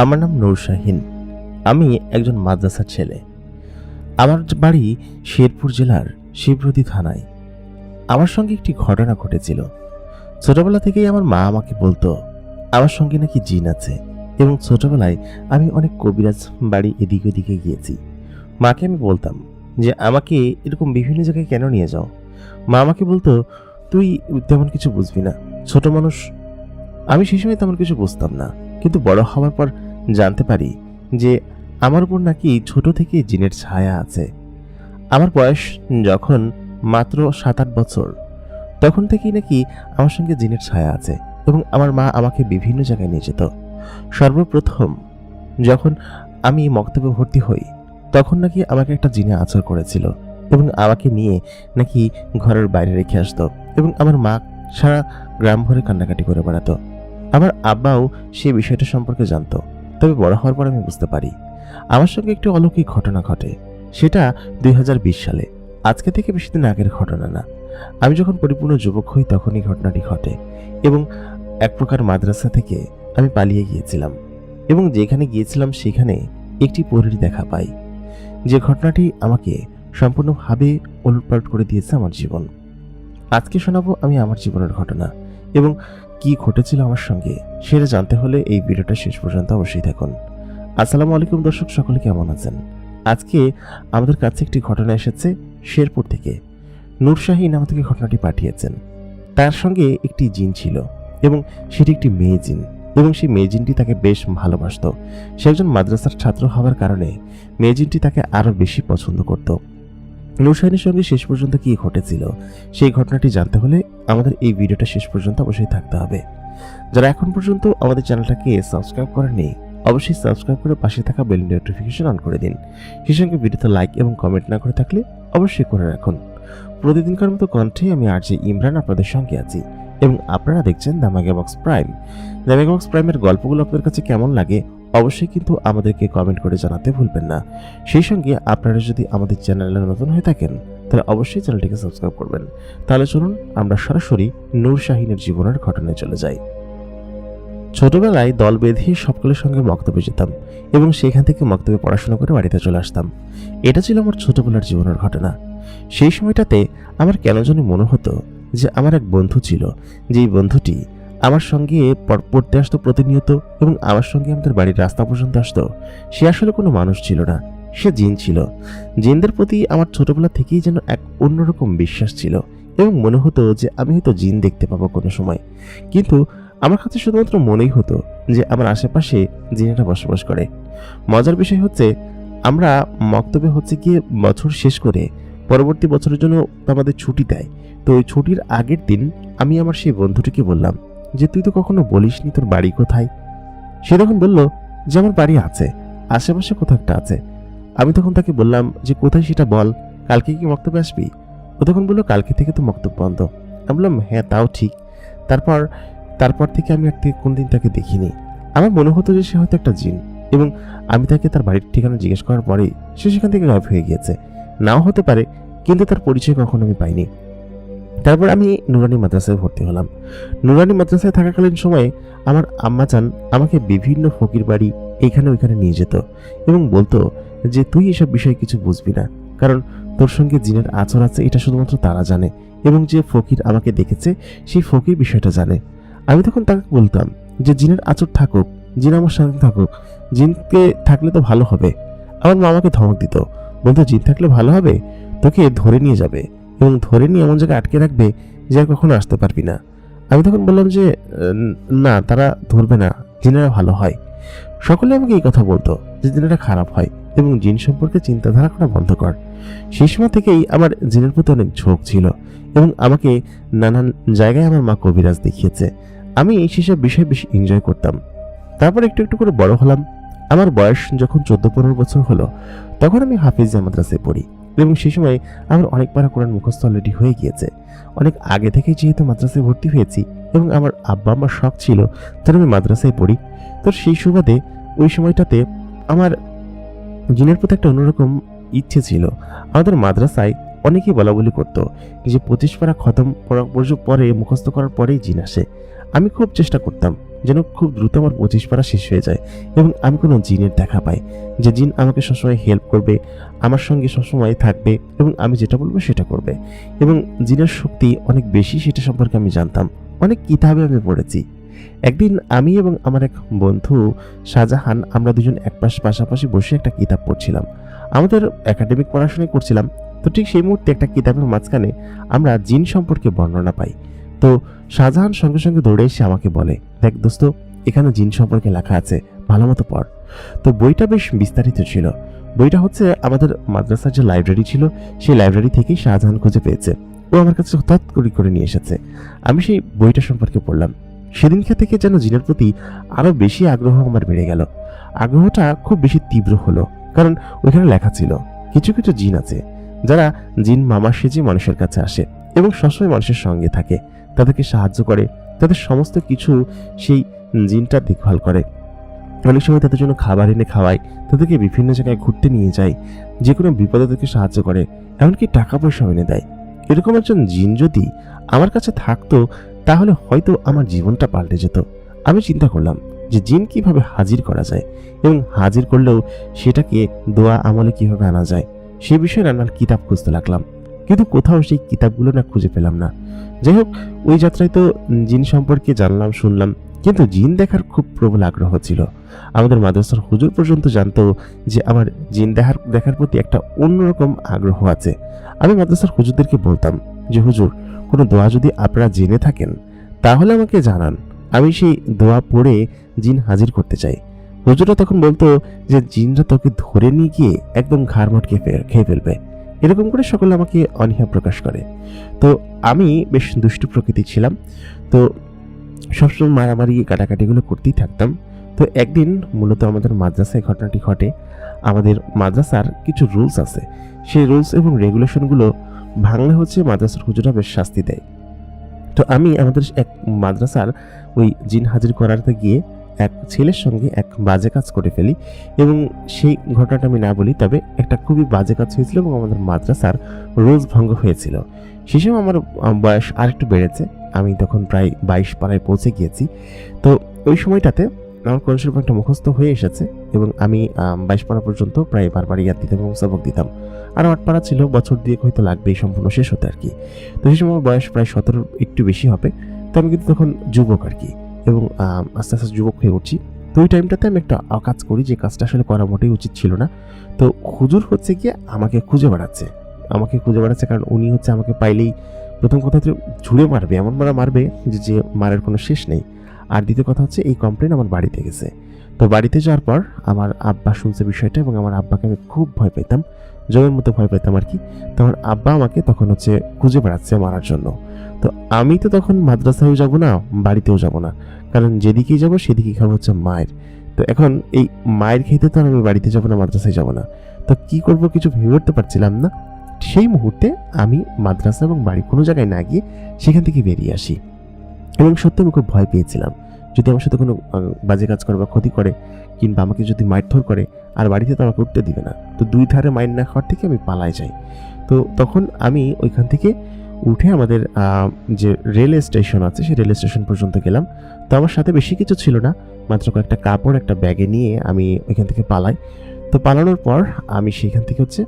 আমার নাম নূর শাহিন। আমি একজন মাদ্রাসার ছেলে। আমার বাড়ি শেরপুর জেলার শিবরদী থানায়। আমার সঙ্গে একটি ঘটনা ঘটেছিল। ছোটবেলা থেকেই আমার মা আমাকে বলতো আমার সঙ্গে নাকি জিন আছে, এবং ছোটবেলায় আমি অনেক কবিরাজ বাড়ি এদিকে ওদিকে গিয়েছি। মাকে আমি বলতাম যে আমাকে এরকম বিভিন্ন জায়গায় কেন নিয়ে যাও। মা আমাকে বলতো তুই তেমন কিছু বুঝবি না, ছোট মানুষ। আমি সেই সময় তেমন কিছু বুঝতাম না, কিন্তু বড় হওয়ার পর জানতে পারি যে আমার উপর নাকি ছোট থেকে জিনের ছায়া আছে। আমার বয়স যখন মাত্র 7-8 বছর, তখন থেকেই নাকি আমার সঙ্গে জিনের ছায়া আছে, এবং আমার মা আমাকে বিভিন্ন জায়গায় নিয়ে যেত। সর্বপ্রথম যখন আমি মক্তবে ভর্তি হই, তখন নাকি আমাকে একটা জিনে আছর করেছিল, এবং আমাকে নিয়ে নাকি ঘরের বাইরে রেখে আসতো, এবং আমার মা সারা গ্রাম ভরে কান্নাকাটি করে বেড়াতো। আমার আব্বাও সেই বিষয়টা সম্পর্কে জানতো। তবে বড় হওয়ার পর আমি বুঝতে পারি আমার সঙ্গে একটি অলৌকিক ঘটনা ঘটে। সেটা 2020 সালে, আজকে থেকে বেশি দিন আগের ঘটনা না। আমি যখন পরিপূর্ণ যুবক হই তখন এই ঘটনাটি ঘটে, এবং এক প্রকার মাদ্রাসা থেকে আমি পালিয়ে গিয়েছিলাম, এবং যেখানে গিয়েছিলাম সেখানে একটি পরীর দেখা পাই। যে ঘটনাটি আমাকে সম্পূর্ণভাবে ওলটপালট করে দিয়েছে আমার জীবন। আজকে শোনাবো আমি আমার জীবনের ঘটনা, এবং কি ঘটেছিল আমার সঙ্গে সেটা জানতে হলে এই ভিডিওটা শেষ পর্যন্ত অবশ্যই থাকুন। আসসালামু আলাইকুম দর্শক, সকলে কেমন আছেন? আজকে আমাদের কাছে একটি ঘটনা এসেছে শেরপুর থেকে। নূর শাহিন আমাদেরকে ঘটনাটি পাঠিয়েছেন। তার সঙ্গে একটি জিন ছিল, এবং সেটি একটি মেয়ে জিন, এবং সেই মেয়ে জিনটি তাকে বেশ ভালোবাসত। সে একজন মাদ্রাসার ছাত্র হওয়ার কারণে মেয়ে জিনটি তাকে আরো বেশি পছন্দ করত। নূর শাহিনের সঙ্গে শেষ পর্যন্ত কি ঘটেছিল সেই ঘটনাটি জানতে হলে আমাদের এই ভিডিওটা শেষ পর্যন্ত অবশ্যই থাকতে হবে। যারা এখন পর্যন্ত আমাদের চ্যানেলটাকে সাবস্ক্রাইব করেননি, অবশ্যই সাবস্ক্রাইব করে পাশে থাকা বেল নোটিফিকেশন অন করে দিন। সেই সঙ্গে ভিডিওতে লাইক এবং কমেন্ট না করে থাকলে অবশ্যই করে রাখুন। প্রতিদিনকার মতো কণ্ঠে আমি আরজে ইমরান আপনাদের সঙ্গে আছি, এবং আপনারা দেখছেন দামাগা বক্স প্রাইম। দামাগা বক্স প্রাইমের গল্পগুলো আপনাদের কাছে কেমন লাগে অবশ্যই কিন্তু আমাদেরকে কমেন্ট করে জানাতে ভুলবেন না। সেই সঙ্গে আপনারা যদি আমাদের চ্যানেলে নতুন হয়ে থাকেন তাহলে অবশ্যই চ্যানেলটিকে সাবস্ক্রাইব করবেন। তাহলে চলুন আমরা সরাসরি নূর শাহিনের জীবনের ঘটনায় চলে যাই। ছোটবেলায় দল বেঁধে সকলের সঙ্গে মক্তবে যেতাম, এবং সেখান থেকে মক্তবে পড়াশোনা করে বাড়িতে চলে আসতাম। এটা ছিল আমার ছোটবেলার জীবনের ঘটনা। সেই সময়টাতে আমার কেন জানি মনে হতো যে আমার এক বন্ধু ছিল, যেই বন্ধুটি আমার সঙ্গে পড়তে আসতো প্রতিনিয়ত, এবং আমার সঙ্গে আমাদের বাড়ির রাস্তা পর্যন্ত আসতো। সে আসলে কোনো মানুষ ছিল না, সে জিন ছিল। জিনদের প্রতি আমার ছোটবেলা থেকেই যেন এক অন্যরকম বিশ্বাস ছিল, এবং মনে হতো যে আমি হয়তো জিন দেখতে পাবো কোনো সময়। কিন্তু আমার কাছে শুধুমাত্র মনেই হতো যে আমার আশেপাশে জিনেরা বসবাস করে। মজার বিষয় হচ্ছে, আমরা মক্তবে গিয়ে বছর শেষ করে পরবর্তী বছরের জন্য আমাদের ছুটি দেয়। তো ওই ছুটির আগের দিন আমি আমার সেই বন্ধুটিকে বললাম যে তুই তো কখনো বলিসনি তোর বাড়ি কোথায়। সে তখন বলল যে আমার বাড়ি আছে, আশেপাশে কোথাও একটা আছে। আমি তখন তাকে বললাম যে কোথায় সেটা বল, কালকে কি মক্তবে আসবি? ও তখন বললো কালকে থেকে তো মক্তব বন্ধ। আমি বললাম হ্যাঁ তাও ঠিক। তারপর থেকে আমি আর কোনদিন তাকে দেখিনি। আমার মনে হতো যে সে হয়তো একটা জিন, এবং আমি তাকে তার বাড়ির ঠিকানা জিজ্ঞেস করার পরেই সে সেখান থেকে গায়েব হয়ে গিয়েছে। নাও হতে পারে, কিন্তু তার পরিচয় কখনো আমি পাইনি। তারপর আমি নুরানি মাদ্রাসায় ভর্তি হলাম। নুরানি মাদ্রাসায় থাকাকালীন সময়ে আমার আম্মাজান আমাকে বিভিন্ন ফকির বাড়ি এইখানে ওইখানে নিয়ে যেত, এবং বলতো যে তুই এসব বিষয়ে কিছু বুঝবি না, কারণ তোর সঙ্গে জিনের আচর আছে এটা শুধুমাত্র তারা জানে, এবং যে ফকির আমাকে দেখেছে সেই ফকির বিষয়টা জানে। আমি তখন তাকে বলতাম যে জিনের আচর থাকুক, জিন আমার সাথে থাকুক, জিনকে থাকলে তো ভালো হবে। আমার মা আমাকে ধমক দিত, বলতো জিন থাকলে ভালো হবে, তোকে ধরে নিয়ে যাবে, এবং ধরে নিয়ে এমন জায়গায় আটকে রাখবে যে আর কখনো আসতে পারবি না। আমি তখন বললাম যে না, তারা ধরবে না, জিনেরা ভালো হয়। সকলে আমাকে এই কথা বলতো যে জিনেরা খারাপ হয়, এবং জিন সম্পর্কে চিন্তাধারা করা বন্ধ কর। সেই সময় থেকেই আমার জিনের প্রতি অনেক ঝোঁক ছিল, এবং আমাকে নানান জায়গায় আমার মা কবিরাজ দেখিয়েছে। আমি সেসব বিষয় বেশি এনজয় করতাম। তারপর একটু একটু করে বড় হলাম। আমার বয়স যখন 14-15 বছর হলো, তখন আমি হাফিজিয়া মাদ্রাসায় পড়ি, এবং সেই সময় আমার অনেক পারা কোরআন মুখস্থ অলরেডি হয়ে গিয়েছে। অনেক আগে থেকেই যেহেতু মাদ্রাসায় ভর্তি হয়েছি, এবং আমার আব্বা আমার শখ ছিল যেন আমি মাদ্রাসায় পড়ি। তো সেই সুবাদে ওই সময়টাতে আমার জিনের প্রতি একটা অন্যরকম ইচ্ছে ছিল। আমাদের মাদ্রাসায় অনেকেই বলা বলি করতো যে 25 পারা খতম পরে মুখস্থ করার পরেই জিন আসে। আমি খুব চেষ্টা করতাম যেন খুব দ্রুত আমার 25 পারা শেষ হয়ে যায় এবং আমি কোনো জিনের দেখা পাই, যে জিন আমাকে সবসময় হেল্প করবে, আমার সঙ্গে সবসময় থাকবে এবং আমি যেটা বলবো সেটা করবে। এবং জিনের শক্তি অনেক বেশি সেটা সম্পর্কে আমি জানতাম, অনেক কিতাবে আমি পড়েছি। একদিন আমি এবং আমার এক বন্ধু শাহজাহান আমরা দুজন পাশাপাশি বসে একটা কিতাব পড়ছিলাম, আমাদের একাডেমিক পড়াশোনা করছিলাম। তো ঠিক সেই মুহূর্তে একটা কিতাবের মাঝখানে আমরা জিন সম্পর্কে বর্ণনা পাই। তো শাহজাহান সঙ্গে সঙ্গে দৌড়ে এসে আমাকে বলে, দেখ দোস্ত, এখানে জিন সম্পর্কে লেখা আছে, ভালো মতো পড়। তো বইটা বেশ বিস্তারিত ছিল। বইটা হচ্ছে আমাদের মাদ্রাসার যে লাইব্রেরি ছিল সেই লাইব্রেরি থেকেই শাহজাহান খুঁজে পেয়েছে, ও আমার কাছে হঠাৎ করে নিয়ে এসেছে। আমি সেই বইটা সম্পর্কে পড়লাম। সেদিনকে থেকে যেন জিনের প্রতি আরো বেশি আগ্রহ আমার বেড়ে গেল। আগ্রহটা খুব বেশি তীব্র হলো, কারণ ওইখানে লেখা ছিল কিছু কিছু জিন আছে যারা জিন মামা সেজে মানুষের কাছে আসে এবং সবসময় মানুষের সঙ্গে থাকে, তাদেরকে সাহায্য করে, তাদের সমস্ত কিছু সেই জিনটা দেখভাল করে। অনেক সময় তাদের জন্য খাবার এনে খাওয়ায়, তাদেরকে বিভিন্ন জায়গায় ঘুরতে নিয়ে যায়, যে কোনো বিপদে তাদেরকে সাহায্য করে, এমনকি টাকা পয়সা এনে দেয়। এরকম একজন জিন যদি আমার কাছে থাকতো তাহলে হয়তো আমার জীবনটা পাল্টে যেত। আমি চিন্তা করলাম যে জিন কিভাবে হাজির করা যায় এবং হাজির করলেও সেটাকে দোয়া আমলে কিভাবে আনা যায় সে বিষয়ে নানান কিতাব খুঁজতে লাগলাম, কিন্তু কোথাও সেই কিতাবগুলো না খুঁজে পেলাম না। যাই হোক, ওই যাত্রায় তো জিন সম্পর্কে জানলাম, শুনলাম, কিন্তু জিন দেখার খুব প্রবল আগ্রহ ছিল। আমাদের মাদ্রাসার হুজুর পর্যন্ত জানতো যে আমার জিন দেখার প্রতি একটা অন্যরকম আগ্রহ আছে। আমি মাদ্রাসার হুজুরদেরকে বলতাম যে হুজুর, কোনো দোয়া যদি আপনারা জেনে থাকেন তাহলে আমাকে জানান, আমি সেই দোয়া পড়ে জিন হাজির করতে চাই। হুজুররা তখন বলতো যে জিনরা তোকে ধরে নিয়ে গিয়ে একদম ঘাড় মটকে খেয়ে ফেলবে। এরকম করে সকলে আমাকে অনীহা প্রকাশ করে। তো আমি বেশ দুষ্টু প্রকৃতি ছিলাম, তো সবসময় মারামারি কাটাকাটিগুলো করতেই থাকতাম। তো একদিন মূলত আমাদের মাদ্রাসায় ঘটনাটি ঘটে। আমাদের মাদ্রাসার কিছু রুলস আছে, সেই রুলস এবং রেগুলেশনগুলো ভাঙলে হচ্ছে মাদ্রাসার হুজুররা বেশ শাস্তি দেয়। তো আমি আমাদের এক মাদ্রাসার ওই জিন হাজির করাতে গিয়ে এক ছেলের সঙ্গে এক বাজে কাজ করে ফেলি এবং সেই ঘটনাটা আমি না বলি, তবে একটা খুবই বাজে কাজ হয়েছিল এবং আমাদের মাদ্রাসার রুলস ভঙ্গ হয়েছিল। সেই সময় আমার বয়স আরেকটু বেড়েছে, আমি তখন প্রায় 22 পাড়ায় পৌঁছে গিয়েছি। তো ওই সময়টাতে আমার কোন সেরকম একটা মুখস্থ হয়ে এসেছে এবং আমি 22 পাড়া পর্যন্ত প্রায় বারবার ইয়াদ দিতাম এবং সবক দিতাম। আর 8 পাড়া ছিল, বছর দিয়ে হয়তো লাগবেই সম্পূর্ণ শেষ হতে আর কি। তো সেই সময় বয়স প্রায় 17 একটু বেশি হবে। তো আমি কিন্তু তখন যুবক আর কি, এবং আস্তে আস্তে যুবক হয়ে উঠছি। তো ওই টাইমটাতে আমি একটা কাজ করি, যে কাজটা আসলে করা মোটেই উচিত ছিল না। তো হুজুর হচ্ছে গিয়ে আমাকে খুঁজে বেড়াচ্ছে, কারণ উনি হচ্ছে আমাকে পাইলেই প্রথম কথা হচ্ছে ঝুড়ে মারবে, এমন মারবে যে মারের কোনো শেষ নেই। আর দ্বিতীয় কথা হচ্ছে এই কমপ্লেন আমার বাড়িতে গেছে। তো বাড়িতে যাওয়ার পর আমার আব্বা শুনছে বিষয়টা এবং আমার আব্বাকে আমি খুব ভয় পেতাম, জমের মতো ভয় পেতাম আর কি। তো আমার আব্বা আমাকে তখন হচ্ছে খুঁজে বেড়াচ্ছে মারার জন্য। তো আমি তো তখন মাদ্রাসায়ও যাব না, বাড়িতেও যাব না, কারণ যেদিকেই যাব সেদিকেই খাবো হচ্ছে মায়ের। তো এখন এই মায়ের খেতে তো আমি বাড়িতে যাব না, মাদ্রাসায় যাব না। তো কি করব কিছু ভেবে উঠতে পারছিলাম না। সেই মুহূর্তে আমি মাদ্রাসা এবং বাড়ি কোনো জায়গায় না গিয়ে সেখান থেকে বেরিয়ে আসি এবং সত্যি আমি খুব ভয় পেয়েছিলাম, যদি আমার সাথে কোনো বাজে কাজ করে বা ক্ষতি করে কিংবা আমাকে যদি মারধর করে, আর বাড়িতে তো আমাকে উঠতে দিবে না। তো দুই ধারে মাইর না খাওয়ার থেকে আমি পালাই যাই। তো তখন আমি ওইখান থেকে উঠে আমাদের যে রেল স্টেশন আছে সেই রেল স্টেশন পর্যন্ত গেলাম। তো আমার সাথে বেশি কিছু ছিল না, মাত্র কয়েকটা কাপড় একটা ব্যাগে নিয়ে আমি ওইখান থেকে পালাই। তো পালানোর পর আমি সেখান থেকে হচ্ছে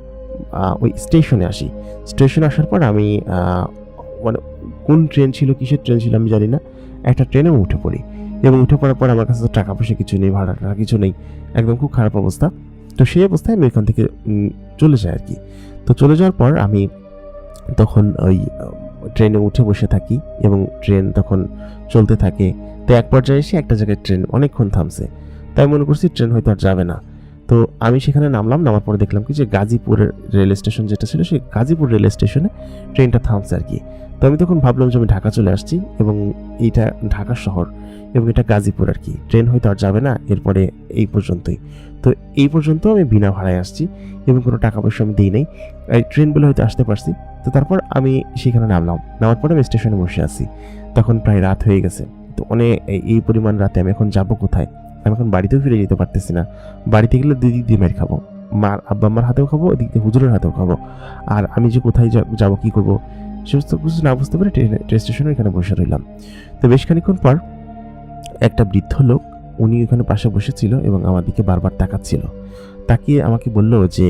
ওই স্টেশনে আসি। স্টেশনে আসার পর আমি মানে কোন ট্রেন ছিল, কিসের ট্রেন ছিল আমি জানি না, একটা ট্রেনে আমি উঠে পড়ি এবং উঠে পড়ার পর আমার কাছে তো টাকা পয়সা কিছু নেই, ভাড়া টাকা কিছু নেই, একদম খুব খারাপ অবস্থা। তো সেই অবস্থায় আমি ওইখান থেকে চলে যাই আর কি। তো চলে যাওয়ার পর আমি তখন ওই ট্রেনে উঠে বসে থাকি এবং ট্রেন তখন চলতে থাকে। তো এক পর্যায়ে এসে একটা জায়গায় ট্রেন অনেকক্ষণ থামছে, তাই মনে করছি ট্রেন হয়তো আর যাবে না। তো আমি সেখানে নামলাম, নামার পরে দেখলাম কি যে গাজীপুরের রেল স্টেশন যেটা ছিল সেই গাজীপুর রেল স্টেশনে ট্রেনটা থামছে আর কি। তো আমি তখন ভাবলাম যে আমি ঢাকা চলে আসছি এবং এইটা ঢাকা শহর এবং এটা গাজীপুর আর কি, ট্রেন হয়তো আর যাবে না এরপরে, এই পর্যন্তই। তো এই পর্যন্ত আমি বিনা ভাড়ায় আসছি এবং কোনো টাকা পয়সা আমি দিই নাই, এই ট্রেন বলে হয়তো আসতে পারছি। তো তারপর আমি সেখানে নামলাম, নামার পরে আমি স্টেশনে বসে আছি। তখন প্রায় রাত হয়ে গেছে। তো অনেক এই পরিমাণ রাতে আমি এখন যাবো কোথায়? আমি এখন বাড়িতেও ফিরে যেতে পারতেছি না। বাড়িতে গেলে দুই দিক দিয়ে মার খাবো, আব্বা আম্মার হাতেও খাবো, ওদিক দিয়ে হুজুরের হাতেও খাবো। আর আমি যে কোথায় যাবো, কি করবো সমস্ত কিছু না বুঝতে পারে ট্রেন স্টেশনে এখানে বসে রইলাম। তো বেশ খানিক্ষণ পর একটা বৃদ্ধ লোক, উনি ওখানে পাশে বসেছিল এবং আমার দিকে বারবার তাকাচ্ছিল। তাকিয়ে আমাকে বলল যে,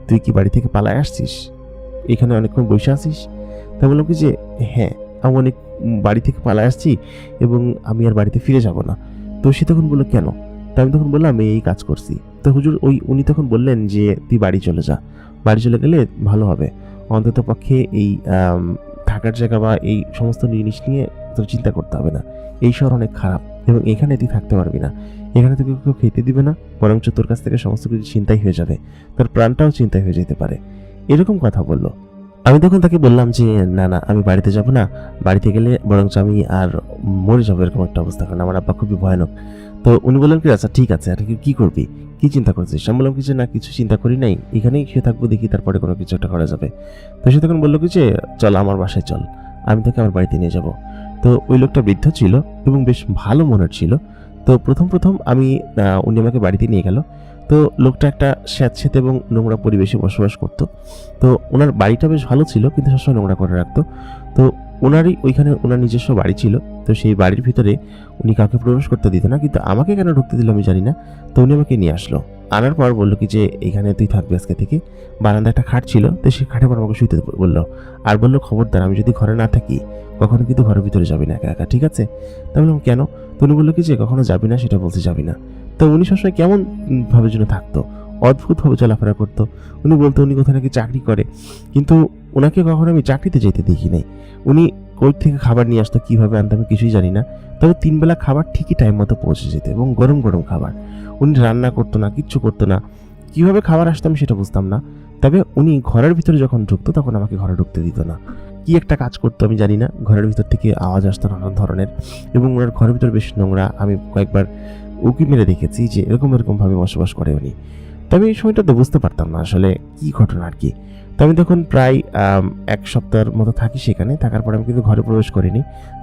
তুই কি বাড়ি থেকে পালায় আসছিস, এখানে অনেকক্ষণ বসে আছিস? তা বললাম কি যে, হ্যাঁ, আমি অনেক বাড়ি থেকে পালায় আসছি এবং আমি আর বাড়িতে ফিরে যাব না। তো সে তখন বললো, কেন? তো আমি তখন বললাম, আমি এই কাজ করছি। তো হুজুর উনি তখন বললেন যে, তুই বাড়ি চলে যা, বাড়ি চলে গেলে ভালো হবে, অন্তত পক্ষে এই থাকার জায়গা বা এই সমস্ত জিনিস নিয়ে তোর চিন্তা করতে হবে না। এই শহর অনেক খারাপ এবং এখানে তুই থাকতে পারবি না, এখানে তোকে কেউ খেতে দিবে না, বরঞ্চ তোর কাছ থেকে সমস্ত কিছু চিন্তাই হয়ে যাবে, তোর প্রাণটাও চিন্তায় হয়ে যেতে পারে। এরকম কথা বললো। আমি তখন তাকে বললাম যে, না না, আমি বাড়িতে যাব না, বাড়িতে গেলে বরঞ্চ আমি আর মরে যাবো, এরকম একটা অবস্থা, কারণ আমার আব্বা খুবই ভয়ানক। তো উনি বললেন কি, আচ্ছা ঠিক আছে, আর কি করবি, কি চিন্তা করছিস? আমি বললাম কি যে, না কিছু চিন্তা করি নাই, এখানেই শুয়ে থাকবো, দেখি তারপরে কোনো কিছু একটা করা যাবে। তো সে তখন বললো কি যে, চল আমার বাসায় চল, আমি তোকে আমার বাড়িতে নিয়ে যাব। তো ওই লোকটা বৃদ্ধ ছিল এবং বেশ ভালো মনের ছিল। তো প্রথম আমি উনি আমাকে বাড়িতে নিয়ে গেল। তো লোকটা একটা স্যাঁতসেঁতে এবং নোংরা পরিবেশে বসবাস করতো। তো ওনার বাড়িটা বেশ ভালো ছিল, কিন্তু সবসময় নোংরা করে রাখতো। তো ওনারই ওইখানে ওনার নিজস্ব বাড়ি ছিল। তো সেই বাড়ির ভিতরে উনি কাউকে প্রবেশ করতে দিত না, কিন্তু আমাকে কেন ঢুকতে দিল আমি জানি না। তো উনি আমাকে নিয়ে আসলো, আনার পর বললো কি যে, এখানে তুই থাকবি আজকে থেকে। বারান্দায় একটা খাট ছিল, তো সেই খাটের পর আমাকে শুইতে বললো। আর বললো, খবরদার, আমি যদি ঘরে না থাকি কখনো কিন্তু ঘরের ভিতরে যাবি না একা একা, ঠিক আছে? তা বললাম, কেন? তো উনি বললো কি যে, কখনো যাবি না সেটা বলতে যাবি না। তো উনি সবসময় কেমন ভাবে যেন থাকতো, অদ্ভুতভাবে চলাফেরা করতো। উনি বলতো উনি কোথাও নাকি চাকরি করে, কিন্তু ওনাকে কখনো আমি চাকরিতে যেতে দেখি নাই। উনি কই থেকে খাবার নিয়ে আসতো, কীভাবে আনতো, আমি কিছুই জানি না। তবে 3 বেলা খাবার ঠিকই টাইম মতো পৌঁছে যেত এবং গরম গরম খাবার। উনি রান্না করতো না, কিচ্ছু করতো না। কীভাবে খাবার আসতো আমি সেটা বুঝতাম না। তবে উনি ঘরের ভিতরে যখন ঢুকতো তখন আমাকে ঘরে ঢুকতে দিত না। কি একটা কাজ করতো আমি জানি না, ঘরের ভিতর থেকে আওয়াজ আসতো নানান ধরনের, এবং ওনার ঘরের ভিতর বেশ নোংরা। আমি কয়েকবার উঁকি মেরে দেখেছি যে এরকমভাবে বসবাস করে উনি। তবে এই সময়টাতে বুঝতে পারতাম না আসলে কি ঘটনা আর কি। তো আমি তখন প্রায় 1 সপ্তাহের মতো থাকি সেখানে। থাকার পর আমি কিন্তু ঘরে প্রবেশ করিনি,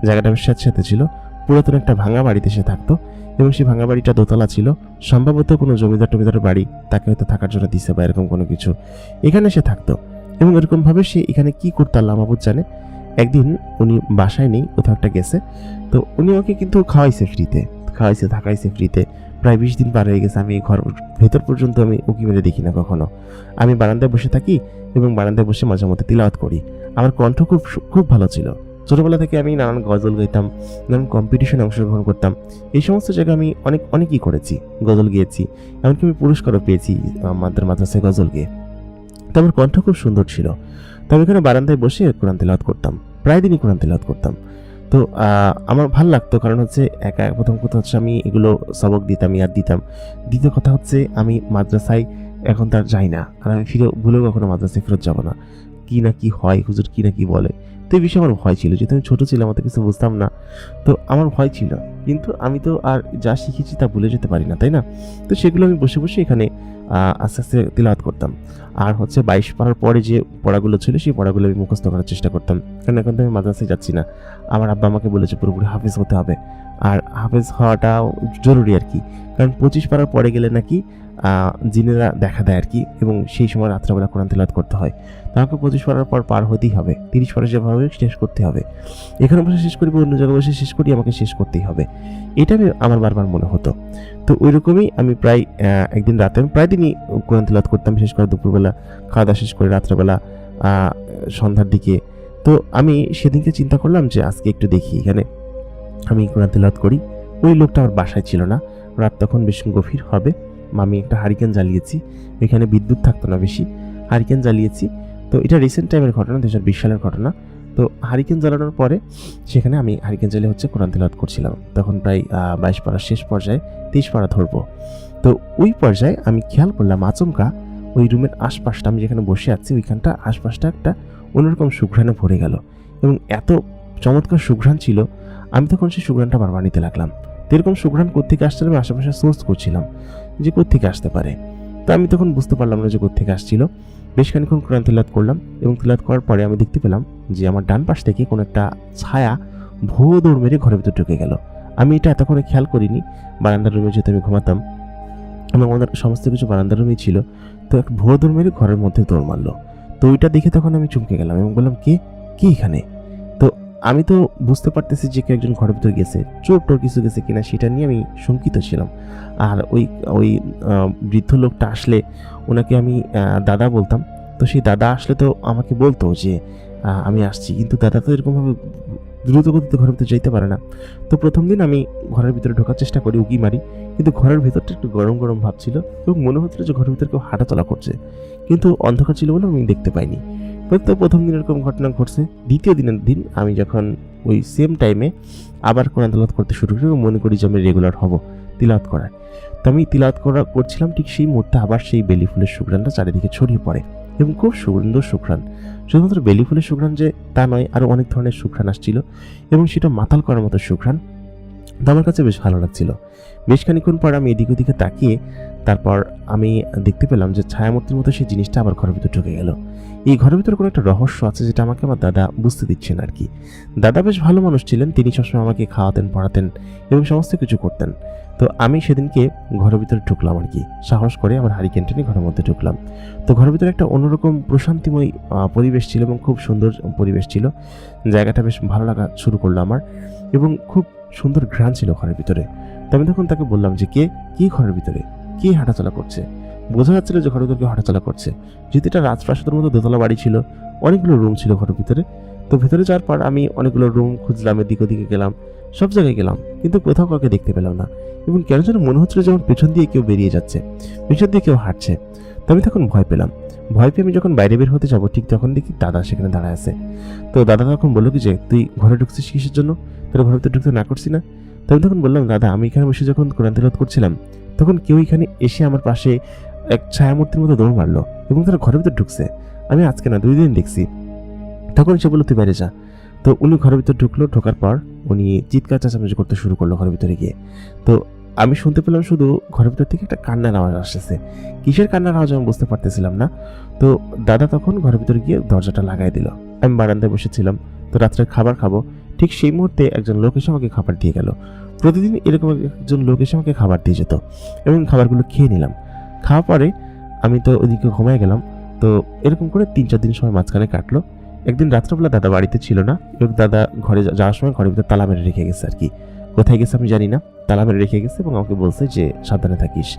জায়গাটা বেশ স্যাঁতস্যাঁতে ছিল। পুরাতন একটা ভাঙা বাড়িতে সে থাকতো এবং সেই ভাঙা বাড়িটা দোতলা ছিল। সম্ভবত কোনো জমিদার বাড়ি তাকে হয়তো থাকার জন্য দিছে বা এরকম কোনো কিছু। এখানে সে থাকতো এবং এরকমভাবে সে এখানে কি করতো আল্লাহ মাবুদ জানে। একদিন উনি বাসায় নেই, কোথাও একটা গেছে। তো উনি আমাকে কিন্তু খাওয়াইছে ফ্রিতে, থাকাইছে ফ্রিতে। প্রায় 20 দিন পার হয়ে গেছে, আমি ঘর ভেতর পর্যন্ত আমি উঁকি মেরে দেখি না কখনো। আমি বারান্দায় বসে থাকি এবং বারান্দায় বসে মাঝে মধ্যে তিলাওয়াত করি। আমার কণ্ঠ খুব ভালো ছিল। ছোটবেলা থেকে আমি নানান গজল গাইতাম, নানান কম্পিটিশনে অংশগ্রহণ করতাম। এই সমস্ত জায়গায় আমি অনেকই করেছি, গজল গেয়েছি। এমনকি আমি পুরস্কারও পেয়েছি আমাদের মাদ্রাসায় গজল গেয়ে। তো আমার কণ্ঠ খুব সুন্দর ছিল। তো আমি এখানে বারান্দায় বসে কোরআন তিলাওয়াত করতাম, প্রায় দিনই কোরআন তিলাওয়াত করতাম। তো আমার ভালো লাগতো, কারণ হচ্ছে প্রথম কথা হচ্ছে আমি এগুলো সবক দিতাম, ইয়াদ দিতাম। দ্বিতীয় কথা হচ্ছে আমি মাদ্রাসায় এখন তার যাই না, আর আমি ভুলেও কখনো মাদ্রাসায় ফেরত যাবো না। কি না কি হয়, হুজুর কি না কি বলে, তো এই বিষয়ে আমার ভয় ছিল। যেহেতু আমি ছোটো ছিলাম, অত কিছু বুঝতাম না, তো আমার ভয় ছিল। কিন্তু আমি তো আর যা শিখেছি তা ভুলে যেতে পারি না, তাই না? তো সেগুলো আমি বসে বসে এখানে আস্তে আস্তে তিলাওয়াত করতাম। আর হচ্ছে 22 পারার পরে যে পড়াগুলো ছিল সেই পড়াগুলো আমি মুখস্থ করার চেষ্টা করতাম, কারণ এখন তো আমি মাদ্রাসায় যাচ্ছি না। আমার আব্বা আমাকে বলেছে পুরোপুরি হাফেজ হতে হবে, আর হাফেজ হওয়াটাও জরুরি আর কি, কারণ 25 পারার পরে গেলে নাকি জিনেরা দেখা দেয় আর কি, এবং সেই সময় রাত্রেবেলা কোরআন তিলাওয়াত করতে হয়। তো আমাকে 25 পারার পর পার হতেই হবে, 30 পারা যেভাবে শেষ করতে হবে। এখানে বসে শেষ করি বা অন্য জায়গায় বসে শেষ করি, আমাকে শেষ করতেই হবে, এটা আমার বারবার মনে হতো। তো ওই রকমই আমি প্রায় একদিন রাতে আমি প্রায় দিনই কোরআন তিলাওয়াত করতাম, বিশেষ করে দুপুরবেলা খাওয়া দাওয়া শেষ করে রাত্রেবেলা সন্ধ্যার দিকে। তো আমি সেদিনকে চিন্তা করলাম যে আজকে একটু দেখি এখানে আমি কোরআন তিলাওয়াত করি। ওই লোকটা আমার বাসায় ছিল না, রাত তখন বেশ গভীর হবে। আমি একটা হারিকেন জ্বালিয়েছি, এখানে বিদ্যুৎ থাকতো না বেশি, হারিকেন জ্বালিয়েছি। তো এটা রিসেন্ট টাইমের ঘটনা, 2020 সালের ঘটনা। তো হারিকেন জ্বালানোর পরে সেখানে আমি হারিকেন জ্বালিয়ে হচ্ছে কোরআন তিলাওয়াত করছিলাম। তখন প্রায় 22 পারার শেষ পর্যায়ে 23 পারা ধরবো। তো ওই পর্যায়ে আমি খেয়াল করলাম আচমকা ওই রুমের আশপাশটা, আমি যেখানে বসে আছি ওইখানটা আশপাশটা একটা অন্যরকম সুঘ্রাণে ভরে গেল, এবং এত চমৎকার সুঘ্রাণ ছিল। আমি তখন সেই সুঘ্রাণটা বারবার নিতে লাগলাম। তো এরকম সুঘ্রাণ কোত্থেকে আসছিল আমি আশেপাশে সোর্স করছিলাম যে কোত্থেকে আসতে পারে। তো আমি তখন বুঝতে পারলাম না যে কোত্থেকে আসছিল। বেশ খানিক্ষণ কোরআন তিলাওয়াত করলাম, এবং তিলাওয়াত করার পরে আমি দেখতে পেলাম যে আমার ডান পাশ থেকে কোনো একটা ছায়া ভুয়ো দৌড় মেরে ঘরের ভিতর ঢুকে গেল। আমি এটা এতক্ষণে খেয়াল করিনি, বারান্দার রুমে যেহেতু আমি ঘুমাতাম এবং আমাদের সমস্ত কিছু বারান্দার রুমেই ছিল। তো এক ভুয়ো দৌড় মেরে ঘরের মধ্যে দৌড় মারলো। তো ওইটা দেখে তখন আমি চমকে গেলাম এবং বললাম, কে এখানে? তো আমি তো বুঝতে পারতেছি যে কেউ একজন ঘরের ভিতরে গেছে, চোর টোর কিছু গেছে কিনা সেটা নিয়ে আমি শঙ্কিত ছিলাম। আর ওই ওই বৃদ্ধ লোকটা আসলে ওনাকে আমি দাদা বলতাম। তো সেই দাদা আসলে তো আমাকে বলতো যে আমি আসছি, কিন্তু দাদা তো এরকমভাবে দ্রুত গতিতে ঘরের ভিতরে যেতে পারে না। তো প্রথম দিন আমি ঘরের ভিতরে ঢোকার চেষ্টা করি, উকি মারি, কিন্তু ঘরের ভিতরটা একটু গরম গরম ভাব ছিল এবং মনে হচ্ছিল যে ঘরের ভিতরে কেউ হাঁটাচলা করছে, কিন্তু অন্ধকার ছিল বলে আমি দেখতে পাইনি। তো প্রথম দিন এরকম ঘটনা ঘটছে। দ্বিতীয় দিনের দিন আমি যখন ওই সেম টাইমে আবার কোরআন তেলাওয়াত করতে শুরু করি এবং মনে করি যে আমি রেগুলার হব তিলাওয়াত করার, তো আমি তিলাওয়াত করছিলাম, ঠিক সেই মুহূর্তে আবার সেই বেলি ফুলের সুঘ্রাণটা চারিদিকে ছড়িয়ে পড়ে এবং খুব সুন্দর সুঘ্রাণ। শুধুমাত্র বেলি ফুলের সুঘ্রাণ যে তা নয়, আরও অনেক ধরনের সুঘ্রাণ আসছিল এবং সেটা মাতাল করার মতো সুঘ্রাণ। তো আমার কাছে বেশ ভালো লাগছিল। বেশ খানিক্ষণ পর আমি এদিক ওদিকে তাকিয়ে তারপর আমি দেখতে পেলাম যে ছায়ামূর্তির মতো সেই জিনিসটা আবার ঘরের ভিতর ঢুকে গেল। এই ঘরের ভিতরে কোনো একটা রহস্য আছে যেটা আমাকে আমার দাদা বুঝতে দিচ্ছেন আর কি। দাদা বেশ ভালো মানুষ ছিলেন, তিনি সবসময় আমাকে খাওয়াতেন, পড়াতেন এবং সমস্ত কিছু করতেন। তো আমি সেদিনকে ঘরের ভিতরে ঢুকলাম আর কি, সাহস করে আমার হারিকেনটা নিয়ে ঘরের মধ্যে ঢুকলাম। তো ঘরের ভিতরে একটা অন্যরকম প্রশান্তিময় পরিবেশ ছিল এবং খুব সুন্দর পরিবেশ ছিল। জায়গাটা বেশ ভালো লাগা শুরু করলো আমার এবং খুব সুন্দর ঘ্রাণ ছিল ঘরের ভিতরে। তো আমি তখন তাকে বললাম যে কে ঘরের ভিতরে, কে হাঁটাচলা করছে? বোঝা যাচ্ছিল যে ঘরের ভিতরে কেউ হাঁটাচলা করছে, যেহেতু এটা রাজপ্রাসাদের মতো দোতলা বাড়ি ছিল, অনেকগুলো রুম ছিল ঘরের ভিতরে। তো ভিতরে যাওয়ার পর আমি অনেকগুলো রুম খুঁজলাম, এদিক ওদিকে গেলাম, সব জায়গায় গেলাম, কিন্তু কোথাও কাউকে দেখতে পেলাম না এবং কেন যেন মনে হচ্ছিল যেমন পেছন দিয়ে কেউ বেরিয়ে যাচ্ছে, পেছন দিয়ে কেউ হাঁটছে। তো আমি তখন ভয় পেলাম। ভয় পেয়ে আমি যখন বাইরে বের হতে যাবো, ঠিক তখন দেখি দাদা সেখানে দাঁড়ায় আছে। তো দাদা তখন বললো কি যে তুই ঘরে ঢুকছিস কিসের জন্য, তোর ঘরের ভিতরে ঢুকতে না করছি না? তো আমি তখন বললাম, দাদা আমি এখানে বসে যখন কোরআন তেলাওয়াত করছিলাম তখন কেউ এখানে এসে আমার পাশে এক ছায়ামূর্তির মতো দৌড় মারলো এবং তারা ঘরের ভিতর ঢুকছে। আমি আজকে না 2 দিন দেখছি। তখন সে বললো তুই বাইরে যা। তো উনি ঘরের ভিতর ঢুকলো, ঢোকার পর উনি চিৎকার চেঁচামেচি করতে শুরু করলো ঘরের ভিতরে গিয়ে। তো আমি শুনতে পেলাম শুধু ঘরের ভিতর থেকে একটা কান্নার আওয়াজ আসতেছে, কিসের কান্নার আওয়াজ আমি বুঝতে পারতেছিলাম না। তো দাদা তখন ঘরের ভিতরে গিয়ে দরজাটা লাগাই দিল। আমি বারান্দায় বসেছিলাম, তো রাত্রে খাবার খাবো, ঠিক সেই মুহূর্তে একজন লোক এসে আমাকে খাবার দিয়ে গেল। প্রতিদিন এরকম একজন লোক এসে আমাকে খাবার দিয়ে যেত এবং খাবারগুলো খেয়ে নিলাম। খাওয়ার পরে আমি তো ওদিকে ঘুমায় গেলাম। তো এরকম করে 3-4 দিন সময় মাঝখানে কাটলো। একদিন রাত্রেবেলা দাদা বাড়িতে ছিল না এবং দাদা ঘরে যাওয়ার সময় ঘরের ভিতরে তালা মেরে রেখে গেছে আর কি। কোথায় গেছে আমি জানি না, তালা মেরে রেখে গেছে এবং আমাকে বলছে যে সাবধানে থাকিস।